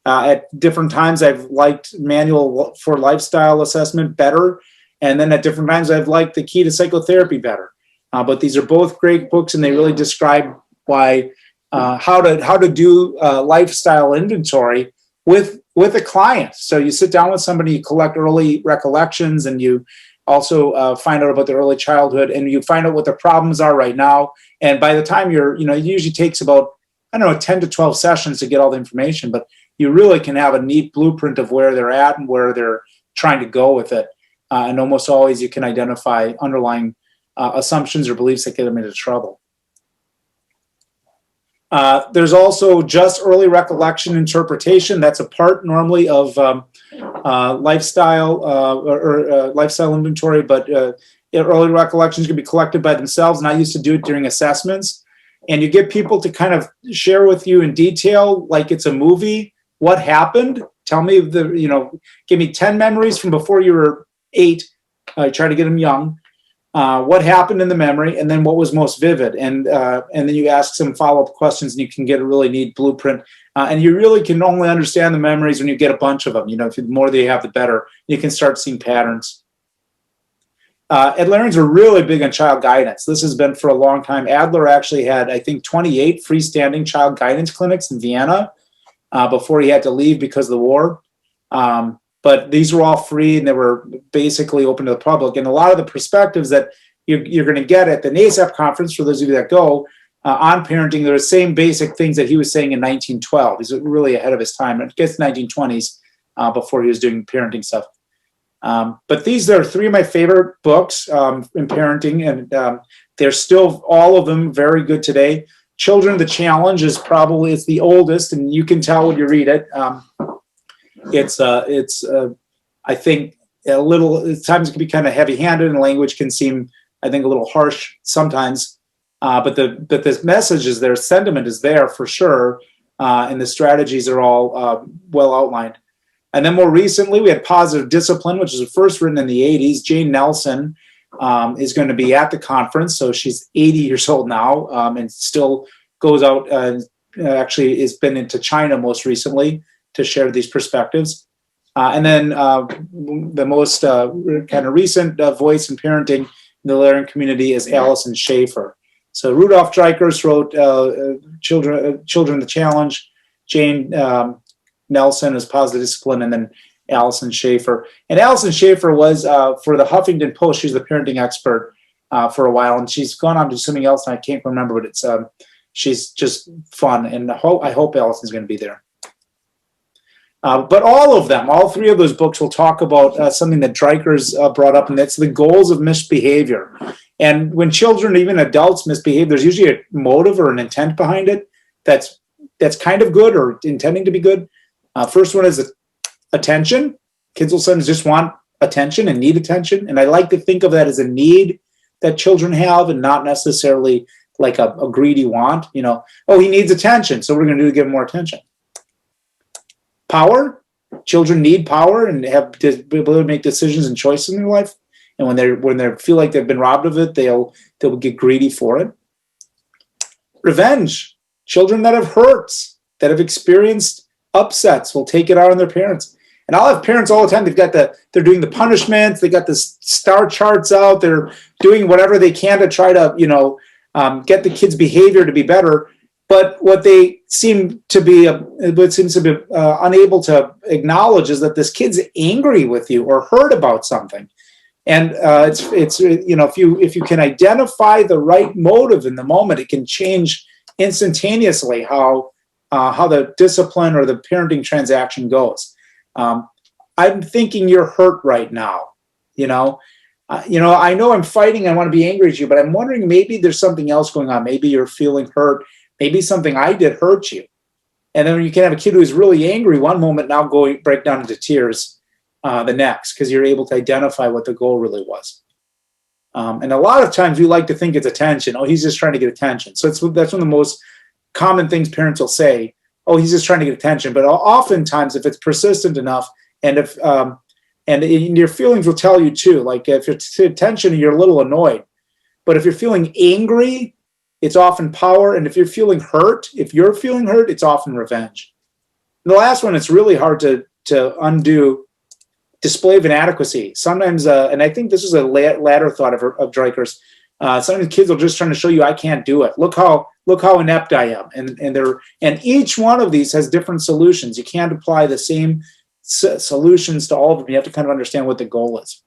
At different times, I've liked Manual for Lifestyle Assessment better, and then at different times, I've liked The Key to Psychotherapy better. But these are both great books, and they really describe how to do lifestyle inventory with a client. So you sit down with somebody, you collect early recollections, and you also find out about their early childhood, and you find out what their problems are right now. And by the time it usually takes about, 10 to 12 sessions to get all the information, but you really can have a neat blueprint of where they're at and where they're trying to go with it. And almost always you can identify underlying assumptions or beliefs that get them into trouble. There's also Just Early Recollection Interpretation. That's a part normally of lifestyle lifestyle inventory, but early recollections can be collected by themselves, and I used to do it during assessments. And you get people to kind of share with you in detail, like it's a movie, what happened. Tell me give me 10 memories from before you were 8. I try to get them young. What happened in the memory, and then what was most vivid, and then you ask some follow-up questions, and you can get a really neat blueprint. And you really can only understand the memories when you get a bunch of them. If the more that you have, the better. You can start seeing patterns. Adlerians are really big on child guidance. This has been for a long time. Adler actually had, I think, 28 freestanding child guidance clinics in Vienna before he had to leave because of the war. But these were all free, and they were basically open to the public. And a lot of the perspectives that you're going to get at the NASAP conference, for those of you that go, on parenting. They're the same basic things that he was saying in 1912. He's really ahead of his time. It gets 1920s before he was doing parenting stuff. But these are three of my favorite books in parenting, and they're still, all of them, very good today. Children, the Challenge is probably, it's the oldest, and you can tell when you read it. It's I think, a little, at times it can be kind of heavy-handed, and language can seem, I think, a little harsh sometimes. But the message is there, sentiment is there for sure, and the strategies are all well outlined. And then more recently, we had Positive Discipline, which was first written in the 80s. Jane Nelson is going to be at the conference. So she's 80 years old now, and still goes out, actually has been into China most recently to share these perspectives. And then the most kind of recent voice in parenting in the Alverno community is Alison Schaefer. So Rudolf Dreikers wrote Children the Challenge. Jane Nelson is Positive Discipline, and then Alison Schaefer. And Alison Schaefer was, for the Huffington Post, she's the parenting expert for a while, and she's gone on to something else, and I can't remember, but it's she's just fun, and I hope Alison's going to be there. But all of them, all three of those books will talk about something that Dreikers brought up, and that's the goals of misbehavior. And when children, even adults, misbehave, there's usually a motive or an intent behind it that's kind of good or intending to be good. First one is attention. Kids will sometimes just want attention and need attention. And I like to think of that as a need that children have, and not necessarily like a greedy want. You know, oh, he needs attention, so we're going to do to give him more attention. Power. Children need power and have the ability to make decisions and choices in their life. And when they feel like they've been robbed of it, they'll get greedy for it. Revenge. Children that have hurts, that have experienced upsets, will take it out on their parents. And I'll have parents all the time. They're doing the punishments. They got the star charts out. They're doing whatever they can to try to, get the kids' behavior to be better. But what they seem to be, unable to acknowledge is that this kid's angry with you or hurt about something. And if you can identify the right motive in the moment, it can change instantaneously how the discipline or the parenting transaction goes. I'm thinking you're hurt right now. I know I'm fighting. I want to be angry at you, but I'm wondering maybe there's something else going on. Maybe you're feeling hurt. Maybe something I did hurt you. And then you can have a kid who's really angry one moment, now break down into tears the next, because you're able to identify what the goal really was. And a lot of times we like to think it's attention. Oh, he's just trying to get attention. So that's one of the most common things parents will say. Oh, he's just trying to get attention. But oftentimes, if it's persistent enough, and if and your feelings will tell you too. Like if it's attention, you're a little annoyed. But if you're feeling angry, it's often power. And if you're feeling hurt, it's often revenge. And the last one, it's really hard to undo. Display of inadequacy. Sometimes, and I think this is a latter thought of Dreikers. Sometimes kids are just trying to show you, I can't do it. Look how inept I am. And each one of these has different solutions. You can't apply the same solutions to all of them. You have to kind of understand what the goal is.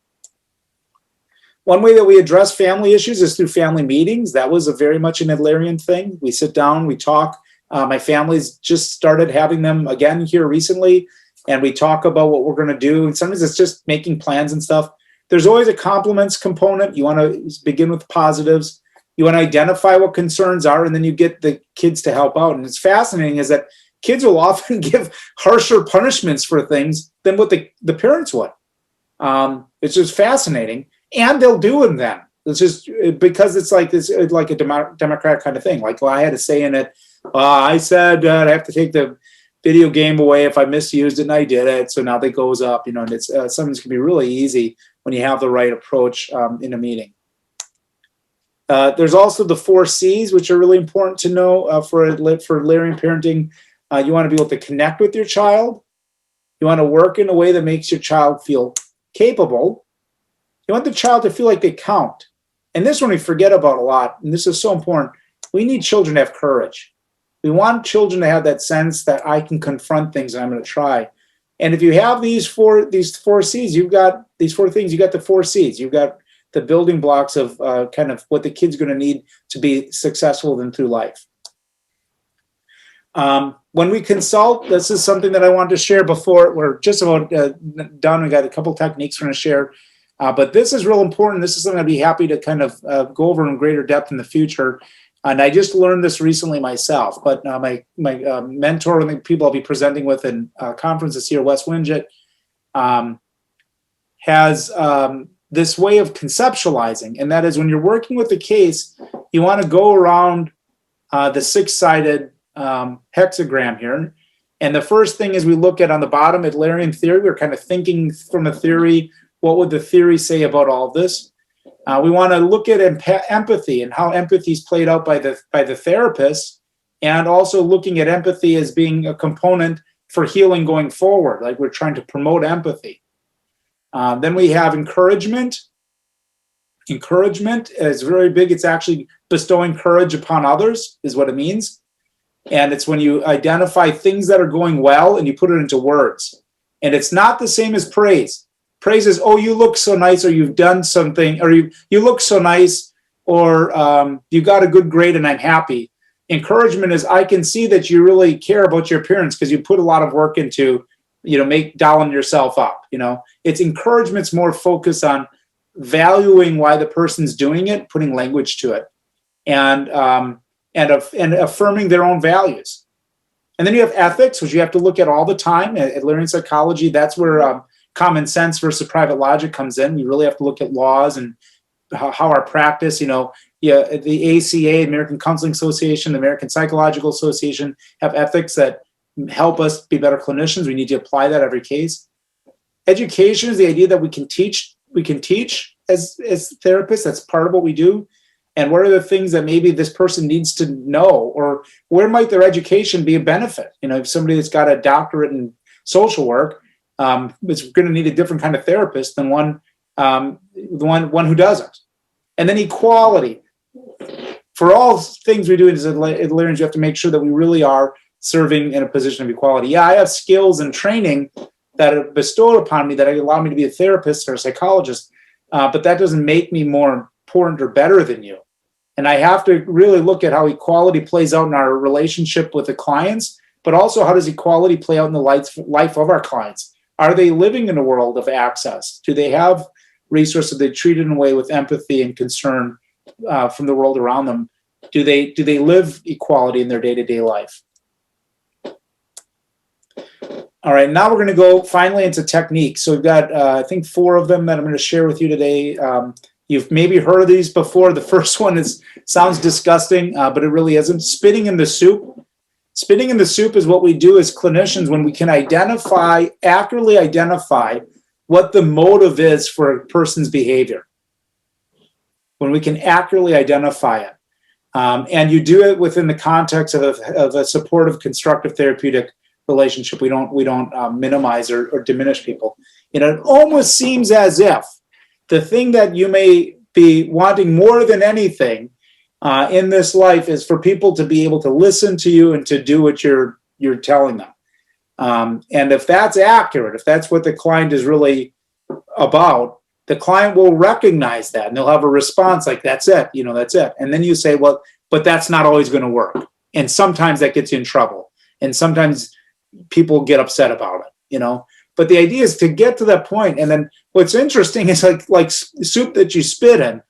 One way that we address family issues is through family meetings. That was very much an Adlerian thing. We sit down, we talk. My family's just started having them again here recently. And we talk about what we're going to do. And sometimes it's just making plans and stuff. There's always a compliments component. You want to begin with positives. You want to identify what concerns are, and then you get the kids to help out. And it's fascinating is that kids will often give harsher punishments for things than what the parents would. It's just fascinating. And they'll do them then. It's just because it's like a democratic kind of thing. Like, well, I had a say in it. I said I have to take the video game away if I misused it, and I did it. So now that goes up, and it's something can be really easy when you have the right approach in a meeting. There's also the 4 C's, which are really important to know for Adlerian parenting. You want to be able to connect with your child. You want to work in a way that makes your child feel capable. You want the child to feel like they count. And this one we forget about a lot, and this is so important. We need children to have courage. We want children to have that sense that I can confront things and I'm going to try. And if you have these four C's, you've got these 4 things, you got the 4 C's. You've got the building blocks of kind of what the kid's going to need to be successful then through life. When we consult, this is something that I wanted to share before. We're just about done. We got a couple techniques we're going to share. But this is real important. This is something I'd be happy to kind of go over in greater depth in the future. And I just learned this recently myself. But my mentor and the people I'll be presenting with in conferences here, Wes Winget, has this way of conceptualizing. And that is when you're working with a case, you want to go around the six-sided hexagram here. And the first thing is we look at on the bottom, Adlerian theory. We're kind of thinking from a theory. What would the theory say about all of this? We want to look at empathy and how empathy is played out by the therapist, and also looking at empathy as being a component for healing going forward, like we're trying to promote empathy. Then we have encouragement. Encouragement is very big. It's actually bestowing courage upon others is what it means. And it's when you identify things that are going well and you put it into words. And it's not the same as praise. Praise is, oh, you look so nice, or you've done something, or you look so nice, or you got a good grade and I'm happy. Encouragement is, I can see that you really care about your appearance because you put a lot of work into, dolling yourself up. It's encouragement's more focused on valuing why the person's doing it, putting language to it, and affirming their own values. And then you have ethics, which you have to look at all the time. At Adlerian psychology, that's where common sense versus private logic comes in. You really have to look at laws and how our practice, the ACA, American Counseling Association, the American Psychological Association have ethics that help us be better clinicians. We need to apply that every case. Education is the idea that we can teach as therapists. That's part of what we do. And what are the things that maybe this person needs to know, or where might their education be a benefit? If somebody that's got a doctorate in social work, it's going to need a different kind of therapist than one who doesn't. And then equality. For all things we do as Adlerians, you have to make sure that we really are serving in a position of equality. Yeah, I have skills and training that are bestowed upon me that allow me to be a therapist or a psychologist, but that doesn't make me more important or better than you. And I have to really look at how equality plays out in our relationship with the clients, but also how does equality play out in the life of our clients? Are they living in a world of access? Do they have resources? Are they treated in a way with empathy and concern from the world around them? Do they live equality in their day-to-day life? All right, now we're going to go finally into techniques. So we've got, I think, 4 of them that I'm going to share with you today. You've maybe heard of these before. The first one sounds disgusting, but it really isn't. Spitting in the soup. Spitting in the soup is what we do as clinicians when we can accurately identify what the motive is for a person's behavior. When we can accurately identify it. And you do it within the context of a supportive, constructive, therapeutic relationship. We don't minimize or diminish people. It almost seems as if the thing that you may be wanting more than anything in this life is for people to be able to listen to you and to do what you're telling them. And if that's accurate, if that's what the client is really about, the client will recognize that and they'll have a response like, that's it, that's it. And then you say, well, but that's not always going to work. And sometimes that gets you in trouble. And sometimes people get upset about it, But the idea is to get to that point. And then what's interesting is like soup that you spit in.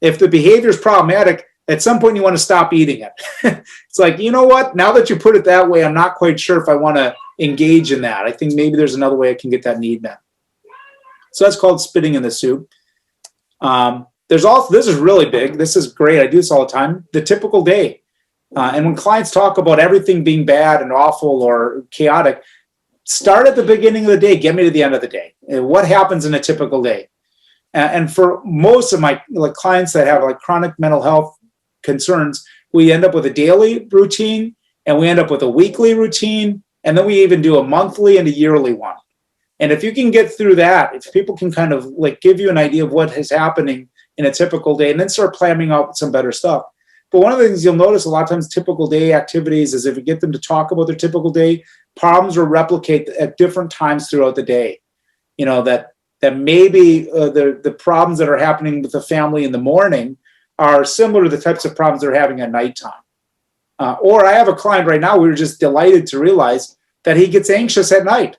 If the behavior is problematic, at some point you want to stop eating it. It's like, you know what? Now that you put it that way, I'm not quite sure if I want to engage in that. I think maybe there's another way I can get that need met. So that's called spitting in the soup. This is really big. This is great. I do this all the time. The typical day. And when clients talk about everything being bad and awful or chaotic, start at the beginning of the day, get me to the end of the day. What happens in a typical day? And for most of my clients that have chronic mental health concerns, we end up with a daily routine, and we end up with a weekly routine, and then we even do a monthly and a yearly one. And if you can get through that, if people can kind of give you an idea of what is happening in a typical day, and then start planning out some better stuff. But one of the things you'll notice a lot of times typical day activities is if you get them to talk about their typical day, problems will replicate at different times throughout the day. That that maybe the problems that are happening with the family in the morning are similar to the types of problems they're having at nighttime. Or I have a client right now, we were just delighted to realize that he gets anxious at night.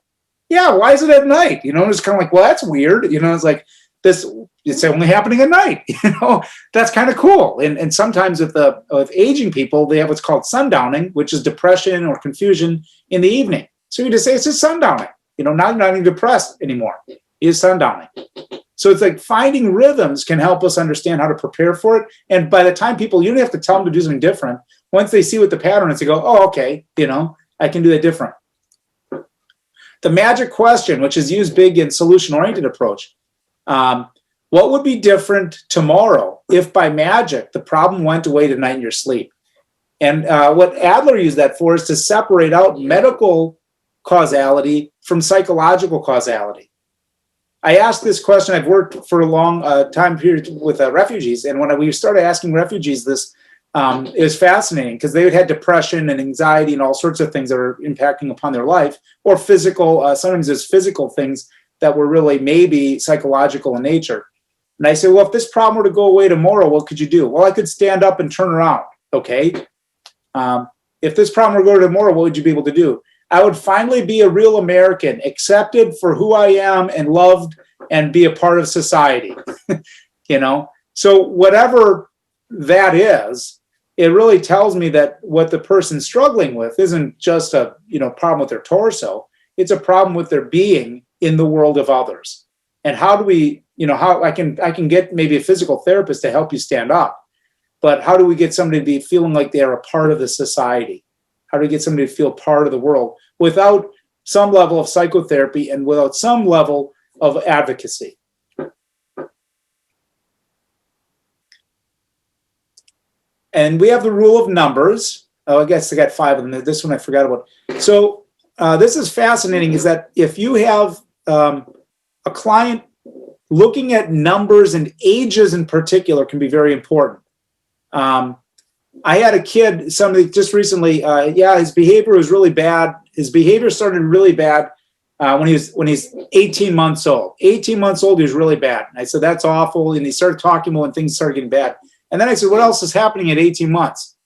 Yeah, why is it at night? You know, it's kind of like, well, that's weird. You know, it's like it's only happening at night. You know, that's kind of cool. And sometimes with aging people, they have what's called sundowning, which is depression or confusion in the evening. So you just say it's just sundowning. You know, not even depressed anymore. Is sundowning. So it's like finding rhythms can help us understand how to prepare for it. And by the time people, you don't have to tell them to do something different. Once they see what the pattern is, they go, oh, okay, you know, I can do that different. The magic question, which is used big in solution-oriented approach. What would be different tomorrow if by magic the problem went away tonight in your sleep? And what Adler used that for is to separate out medical causality from psychological causality. I asked this question. I've worked for a long time period with refugees, and when we started asking refugees this, it was fascinating because they had depression and anxiety and all sorts of things that are impacting upon their life, or physical. Sometimes there's physical things that were really maybe psychological in nature. And I said, well, if this problem were to go away tomorrow, what could you do? Well, I could stand up and turn around. Okay. If this problem were to go tomorrow, what would you be able to do? I would finally be a real American, accepted for who I am and loved and be a part of society. You know, so whatever that is, it really tells me that what the person's struggling with isn't just a, you know, problem with their torso. It's a problem with their being in the world of others. And how do we, you know, how I can get maybe a physical therapist to help you stand up, but how do we get somebody to be feeling like they are a part of the society? How do we get somebody to feel part of the world without some level of psychotherapy and without some level of advocacy? And we have the rule of numbers. Oh, I guess I got 5 of them. This one I forgot about. So this is fascinating, is that if you have a client, looking at numbers and ages in particular can be very important. I had a kid, somebody just recently, his behavior was really bad. His behavior started really bad when he's 18 months old. 18 months old, he was really bad. And I said, that's awful. And he started talking about when things started getting bad. And then I said, what else is happening at 18 months?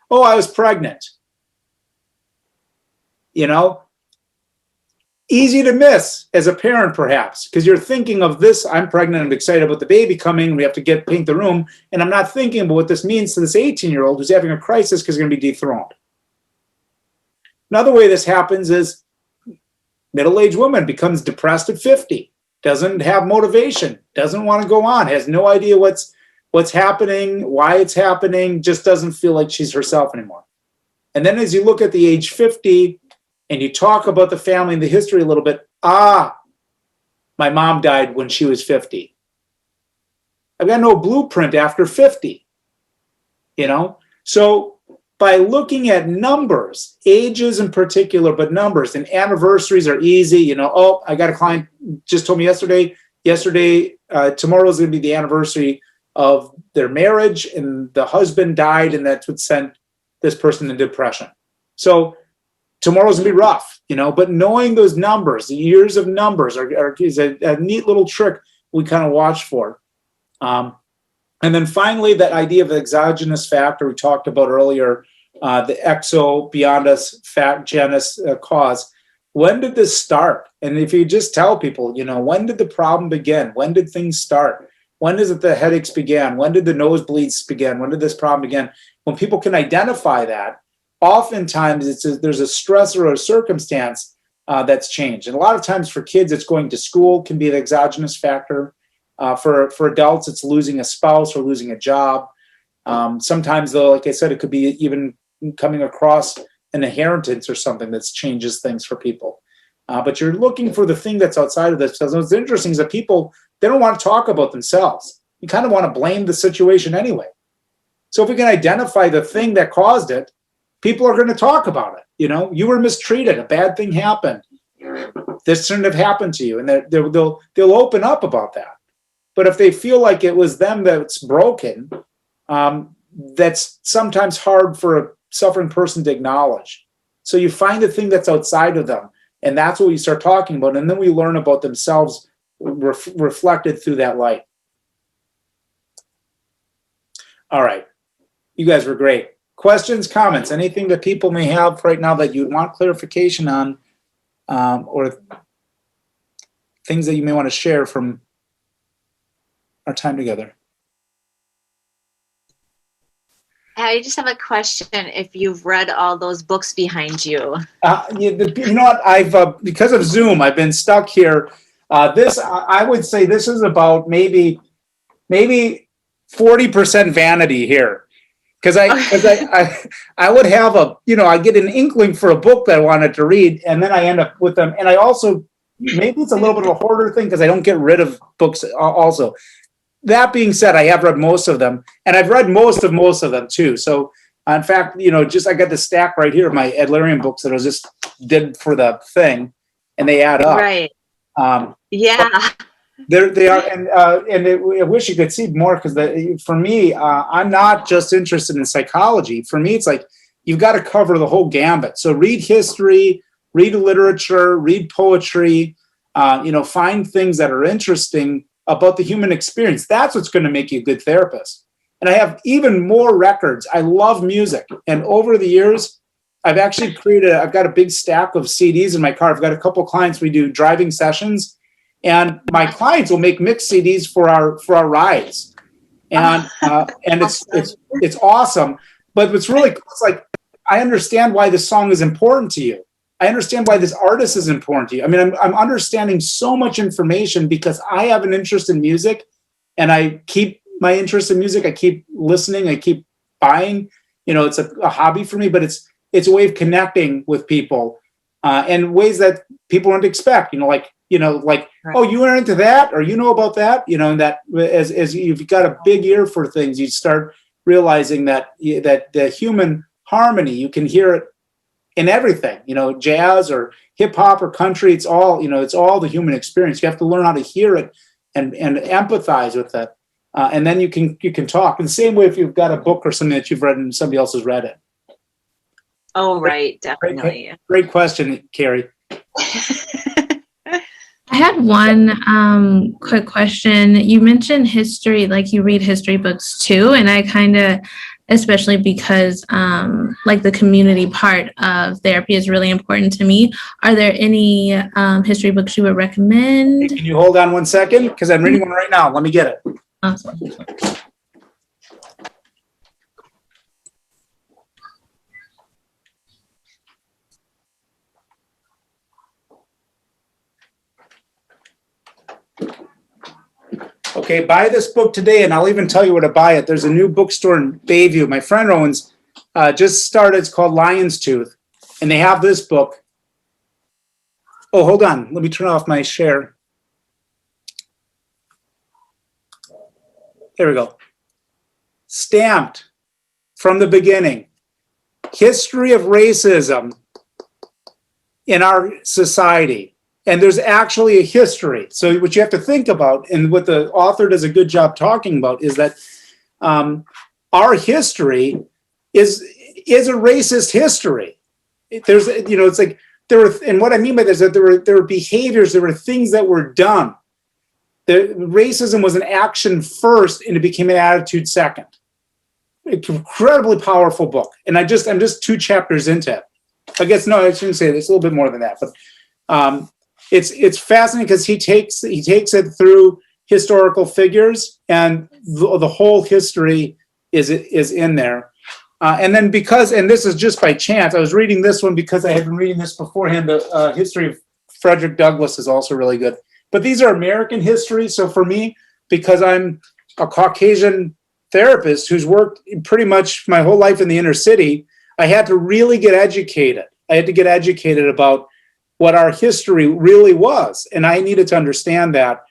Oh, I was pregnant. You know, easy to miss as a parent, perhaps, because you're thinking of this, I'm pregnant, I'm excited about the baby coming, we have to paint the room, and I'm not thinking about what this means to this 18-year-old who's having a crisis because he's going to be dethroned. Another way this happens is middle-aged woman becomes depressed at 50, doesn't have motivation, doesn't want to go on, has no idea what's happening, why it's happening, just doesn't feel like she's herself anymore. And then as you look at the age 50, and you talk about the family and the history a little bit, my mom died when she was 50. I've got no blueprint after 50, you know? So by looking at numbers, ages in particular, but numbers, and anniversaries are easy, you know, oh, I got a client just told me yesterday, tomorrow is going to be the anniversary of their marriage, and the husband died, and that's what sent this person into depression. So tomorrow's gonna be rough, you know, but knowing those numbers, the years of numbers is a neat little trick we kind of watch for. And then finally, that idea of the exogenous factor we talked about earlier, the exo, beyond us, genus, cause. When did this start? And if you just tell people, you know, when did the problem begin? When did things start? When is it the headaches began? When did the nosebleeds begin? When did this problem begin? When people can identify that, oftentimes there's a stress or a circumstance that's changed. And a lot of times for kids, it's going to school can be the exogenous factor. For adults, it's losing a spouse or losing a job. Sometimes, though, like I said, it could be even coming across an inheritance or something that changes things for people. But you're looking for the thing that's outside of this. Because what's interesting is that people, they don't want to talk about themselves. You kind of want to blame the situation anyway. So if we can identify the thing that caused it, people are going to talk about it. You know, you were mistreated, a bad thing happened. This shouldn't have happened to you. And they'll open up about that. But if they feel like it was them that's broken, that's sometimes hard for a suffering person to acknowledge. So you find the thing that's outside of them, and that's what we start talking about. And then we learn about themselves reflected through that light. All right. You guys were great. Questions, comments, anything that people may have right now that you want clarification on, or things that you may want to share from our time together? I just have a question. If you've read all those books behind you, you know what? I've because of Zoom, I've been stuck here. I would say this is about maybe 40% vanity here, because I would have I get an inkling for a book that I wanted to read, and then I end up with them. And I also, maybe it's a little bit of a hoarder thing because I don't get rid of books also. That being said, I have read most of them, and I've read most of them too. So, in fact, I got the stack right here of my Adlerian books that I just did for the thing, and they add up. right? Yeah, they are, and I wish you could see more, because for me, I'm not just interested in psychology. For me, it's like you've got to cover the whole gambit. So read history, read literature, read poetry. Find things that are interesting about the human experience. That's what's going to make you a good therapist. And I have even more records. I love music. And over the years, I've actually I've got a big stack of CDs in my car. I've got a couple clients, we do driving sessions, and my clients will make mixed CDs for our rides. And it's awesome. But what's really cool, it's like, I understand why this song is important to you. I understand why this artist is important to you. I mean, I'm understanding so much information because I have an interest in music, and I keep my interest in music. I keep listening. I keep buying. It's a hobby for me, but it's a way of connecting with people in ways that people wouldn't expect. Right. Oh, you are into that, or about that. And that as you've got a big ear for things, you start realizing that the human harmony, you can hear it in everything, jazz or hip hop or country. It's all, it's all the human experience. You have to learn how to hear it and empathize with it. And then you can talk in the same way if you've got a book or something that you've read and somebody else has read it. Oh, right. Definitely. Great question, Carrie. I had one quick question. You mentioned history, like you read history books too, and I kind of, especially because the community part of therapy is really important to me. Are there any history books you would recommend? Can you hold on one second? Because I'm reading one right now. Let me get it. Awesome. Okay, buy this book today, and I'll even tell you where to buy it. There's a new bookstore in Bayview. My friend owns, just started. It's called Lion's Tooth, and they have this book. Oh, hold on. Let me turn off my share. There we go. Stamped from the beginning. History of racism in our society. And there's actually a history. So what you have to think about, and what the author does a good job talking about, is that our history is a racist history. There's, it's like there were, and what I mean by this is that there were behaviors, there were things that were done. Racism was an action first, and it became an attitude second. Incredibly powerful book, and I'm just 2 chapters into it. I guess no, I shouldn't say it. It's a little bit more than that, but. It's fascinating because he takes it through historical figures, and the whole history is in there. And then and this is just by chance, I was reading this one because I had been reading this beforehand. The history of Frederick Douglass is also really good. But these are American history. So for me, because I'm a Caucasian therapist who's worked pretty much my whole life in the inner city, I had to really get educated. I had to get educated about what our history really was. And I needed to understand that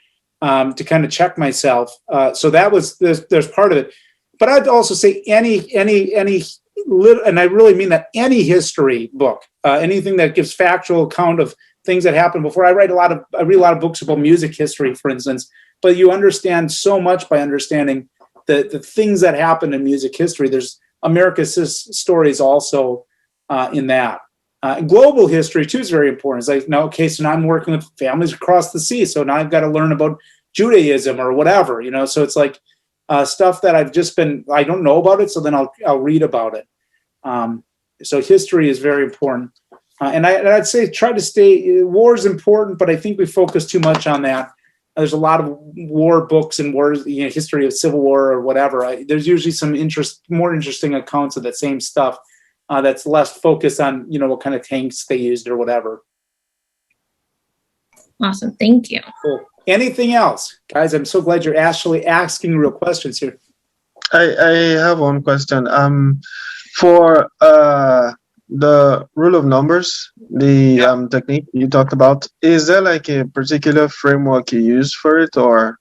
to kind of check myself. So that was, there's part of it. But I'd also say any, and I really mean that, any history book, anything that gives factual account of things that happened before. I read a lot of books about music history, for instance, but you understand so much by understanding the things that happened in music history. There's America's stories also in that. Global history too is very important. It's like, no, okay, so now I'm working with families across the sea, so now I've got to learn about Judaism or whatever, so it's like stuff that I don't know about it, so then I'll read about it. So history is very important. And I'd say try to stay, war is important, but I think we focus too much on that. There's a lot of war books and wars, history of Civil War or whatever. There's usually some more interesting accounts of that same stuff that's less focused on, what kind of tanks they used or whatever. Awesome. Thank you. Cool. Anything else? Guys, I'm so glad you're actually asking real questions here. I have one question. For the rule of numbers, the technique you talked about, is there like a particular framework you use for it, or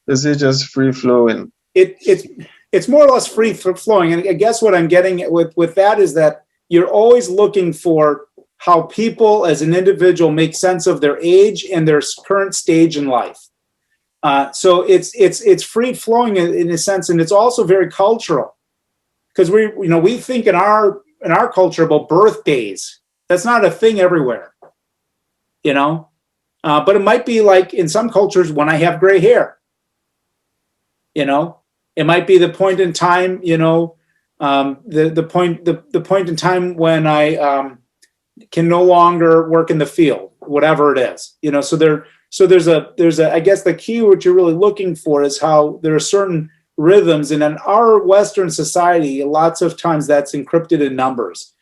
is it just free flowing? It's more or less free flowing, and I guess what I'm getting with that is that you're always looking for how people as an individual make sense of their age and their current stage in life. So it's free flowing in a sense, and it's also very cultural, because we think in our culture about birthdays. That's not a thing everywhere, but it might be like in some cultures when I have gray hair, it might be the point in time, the point in time when I can no longer work in the field, whatever it is, so there's a, I guess the key what you're really looking for is how there are certain rhythms, and in our Western society, lots of times that's encrypted in numbers,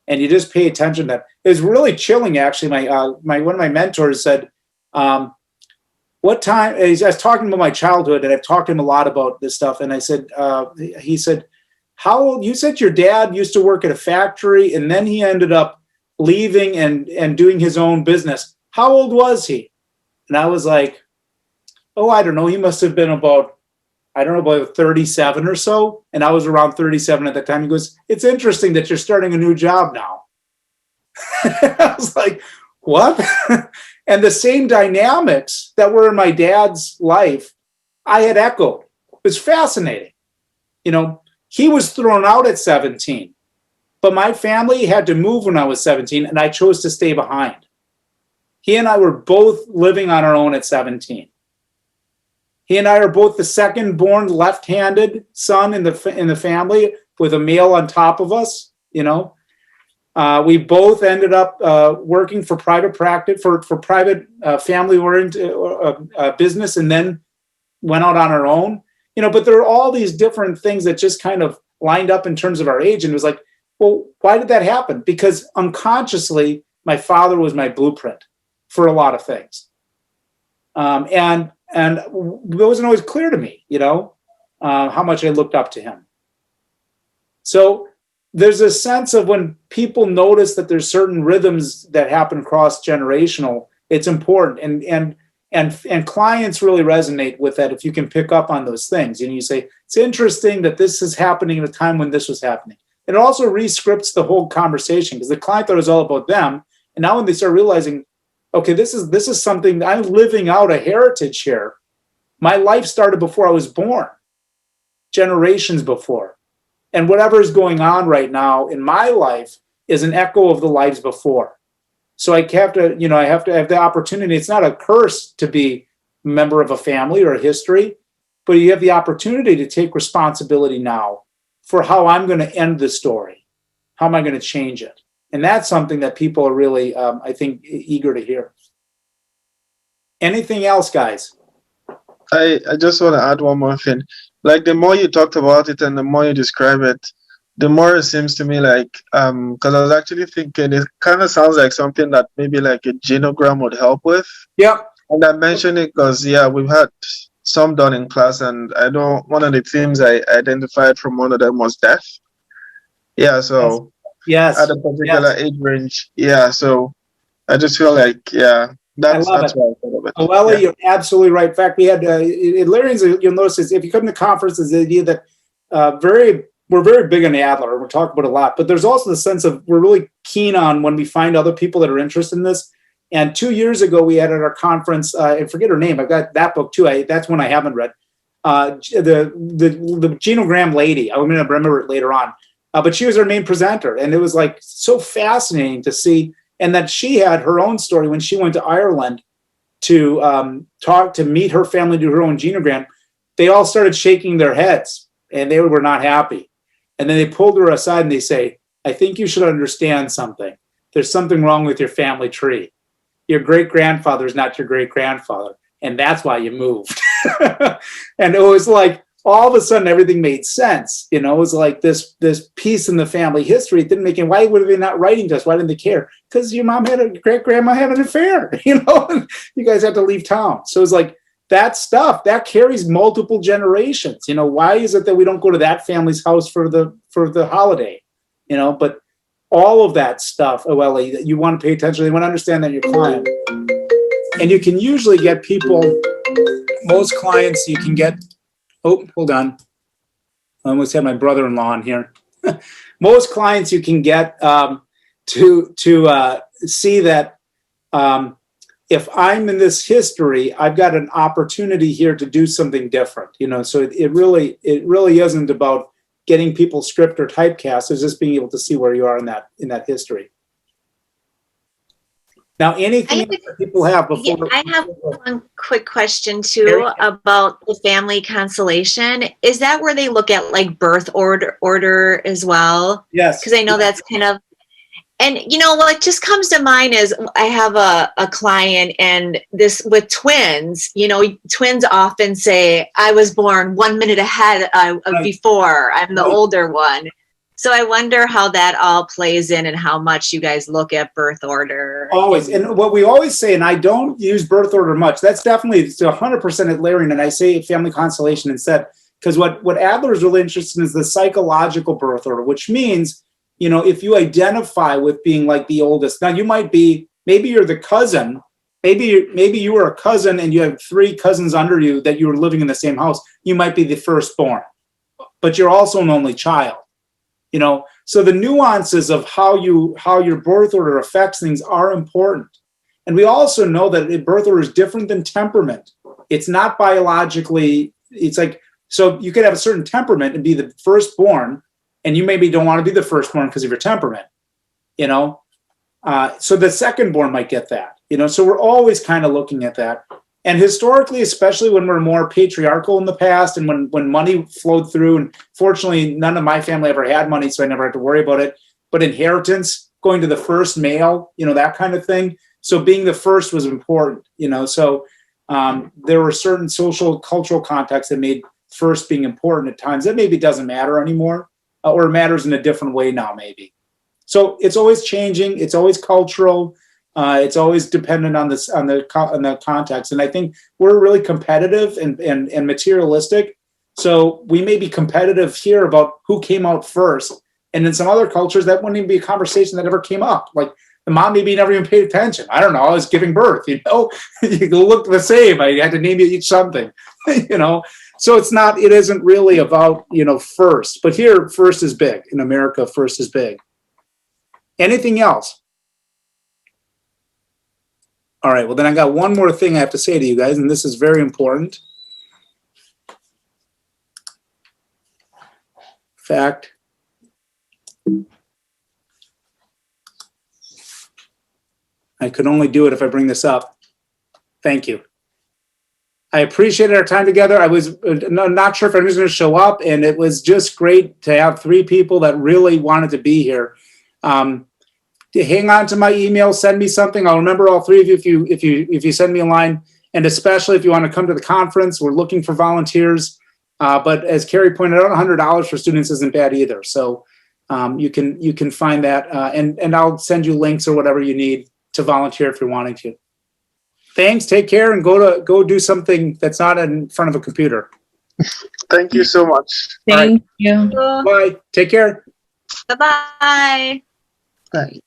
and you just pay attention to that. It's really chilling, actually. My one of my mentors said, what time, I was talking about my childhood, and I've talked to him a lot about this stuff, and I said, he said, how old, you said your dad used to work at a factory, and then he ended up leaving and doing his own business. How old was he? And I was like, oh, I don't know. He must have been about 37 or so. And I was around 37 at the time. He goes, it's interesting that you're starting a new job now. I was like, what? And the same dynamics that were in my dad's life, I had echoed. It was fascinating. He was thrown out at 17, but my family had to move when I was 17, and I chose to stay behind. He and I were both living on our own at 17. He and I are both the second born left-handed son in the family with a male on top of us. We both ended up working for private practice, for private family-oriented business, and then went out on our own. But there are all these different things that just kind of lined up in terms of our age, and it was like, well, why did that happen? Because unconsciously, my father was my blueprint for a lot of things, and it wasn't always clear to me, how much I looked up to him. So there's a sense of when people notice that there's certain rhythms that happen cross-generational, it's important. And clients really resonate with that if you can pick up on those things. And you say, it's interesting that this is happening at a time when this was happening. It also re-scripts the whole conversation, because the client thought it was all about them. And now when they start realizing, okay, this is something, I'm living out a heritage here. My life started before I was born, generations before. And whatever is going on right now in my life is an echo of the lives before. So I have to have the opportunity. It's not a curse to be a member of a family or a history, but you have the opportunity to take responsibility now for how I'm going to end the story. How am I going to change it? And that's something that people are really, I think, eager to hear. Anything else, guys? I just want to add one more thing. Like, the more you talked about it and the more you describe it, the more it seems to me like, because I was actually thinking it kind of sounds like something that maybe like a genogram would help with. Yep. And I mentioned it because, we've had some done in class, and one of the themes I identified from one of them was death. Yeah, so yes. At a particular age range. Yeah, so I just feel like, that's why I thought of it. Oh, Ellie, you're absolutely right. In fact, we had Adlerians, you'll notice is if you come to conferences, the idea that we're very big on Adler, we're talking about it a lot, but there's also the sense of we're really keen on when we find other people that are interested in this. And 2 years ago, we had at our conference, I forget her name, I've got that book too, that's one I haven't read, the Genogram Lady, I'm going to remember it later on. but she was our main presenter, and it was like so fascinating to see. And that she had her own story when she went to Ireland to meet her family, do her own genogram. They all started shaking their heads, and they were not happy. And then they pulled her aside and they say, I think you should understand something. There's something wrong with your family tree. Your great-grandfather is not your great-grandfather, and that's why you moved. And it was like, all of a sudden, everything made sense. You know, it was like this piece in the family history. It didn't make it. Why were they not writing to us? Why didn't they care? Because your mom had great-grandma had an affair, you know, you guys had to leave town. So it's like that stuff that carries multiple generations. You know, why is it that we don't go to that family's house for the holiday? You know, but all of that stuff, OLE, that you want to pay attention. They want to understand that your client. And you can usually get people, most clients you can get, oh, hold on. I almost had my brother-in-law on here. Most clients you can get to see that if I'm in this history, I've got an opportunity here to do something different. You know, so it really isn't about getting people script or typecast. It's just being able to see where you are in that history. Now, anything that people have before? Yeah, I have one quick question too about the family constellation. Is that where they look at like birth order as well? Yes. Because I know that's kind of, and you know what just comes to mind is I have a client, and this with twins. You know, twins often say, "I was born 1 minute ahead of before. I'm the older one." So I wonder how that all plays in and how much you guys look at birth order. Always. And what we always say, and I don't use birth order much, that's definitely 100% Adlerian, and I say family constellation instead, because what Adler is really interested in is the psychological birth order, which means, you know, if you identify with being like the oldest, now you might be, maybe you're the cousin, maybe you were a cousin and you have 3 cousins under you that you were living in the same house, you might be the firstborn, but you're also an only child. You know, so the nuances of how your birth order affects things are important. And we also know that a birth order is different than temperament. It's not biologically, it's like, so you could have a certain temperament and be the firstborn, and you maybe don't want to be the firstborn because of your temperament, you know? So the secondborn might get that, you know? So we're always kind of looking at that. And historically, especially when we're more patriarchal in the past and when money flowed through, and fortunately, none of my family ever had money, so I never had to worry about it. But inheritance, going to the first male, you know, that kind of thing. So being the first was important, you know. So there were certain social, cultural contexts that made first being important at times. That maybe doesn't matter anymore, or matters in a different way now, maybe. So it's always changing. It's always cultural. It's always dependent on the context. And I think we're really competitive and materialistic. So we may be competitive here about who came out first. And in some other cultures, that wouldn't even be a conversation that ever came up. Like the mom maybe never even paid attention. I don't know. I was giving birth, you know, you look the same. I had to name you each something, you know. So it isn't really about, you know, first. But here, first is big. In America, first is big. Anything else? All right, well, then I got one more thing I have to say to you guys, and this is very important. Fact. I could only do it if I bring this up. Thank you. I appreciated our time together. I was not sure if I was going to show up, and it was just great to have 3 people that really wanted to be here. Hang on to my email, send me something. I'll remember all 3 of you if you send me a line, and especially if you want to come to the conference. We're looking for volunteers, but as Carrie pointed out, $100 for students isn't bad either. So you can find that, and I'll send you links or whatever you need to volunteer if you're wanting to. Thanks. Take care, and go do something that's not in front of a computer. Thank you so much. Thank you. Bye. Take care. Bye-bye. Bye.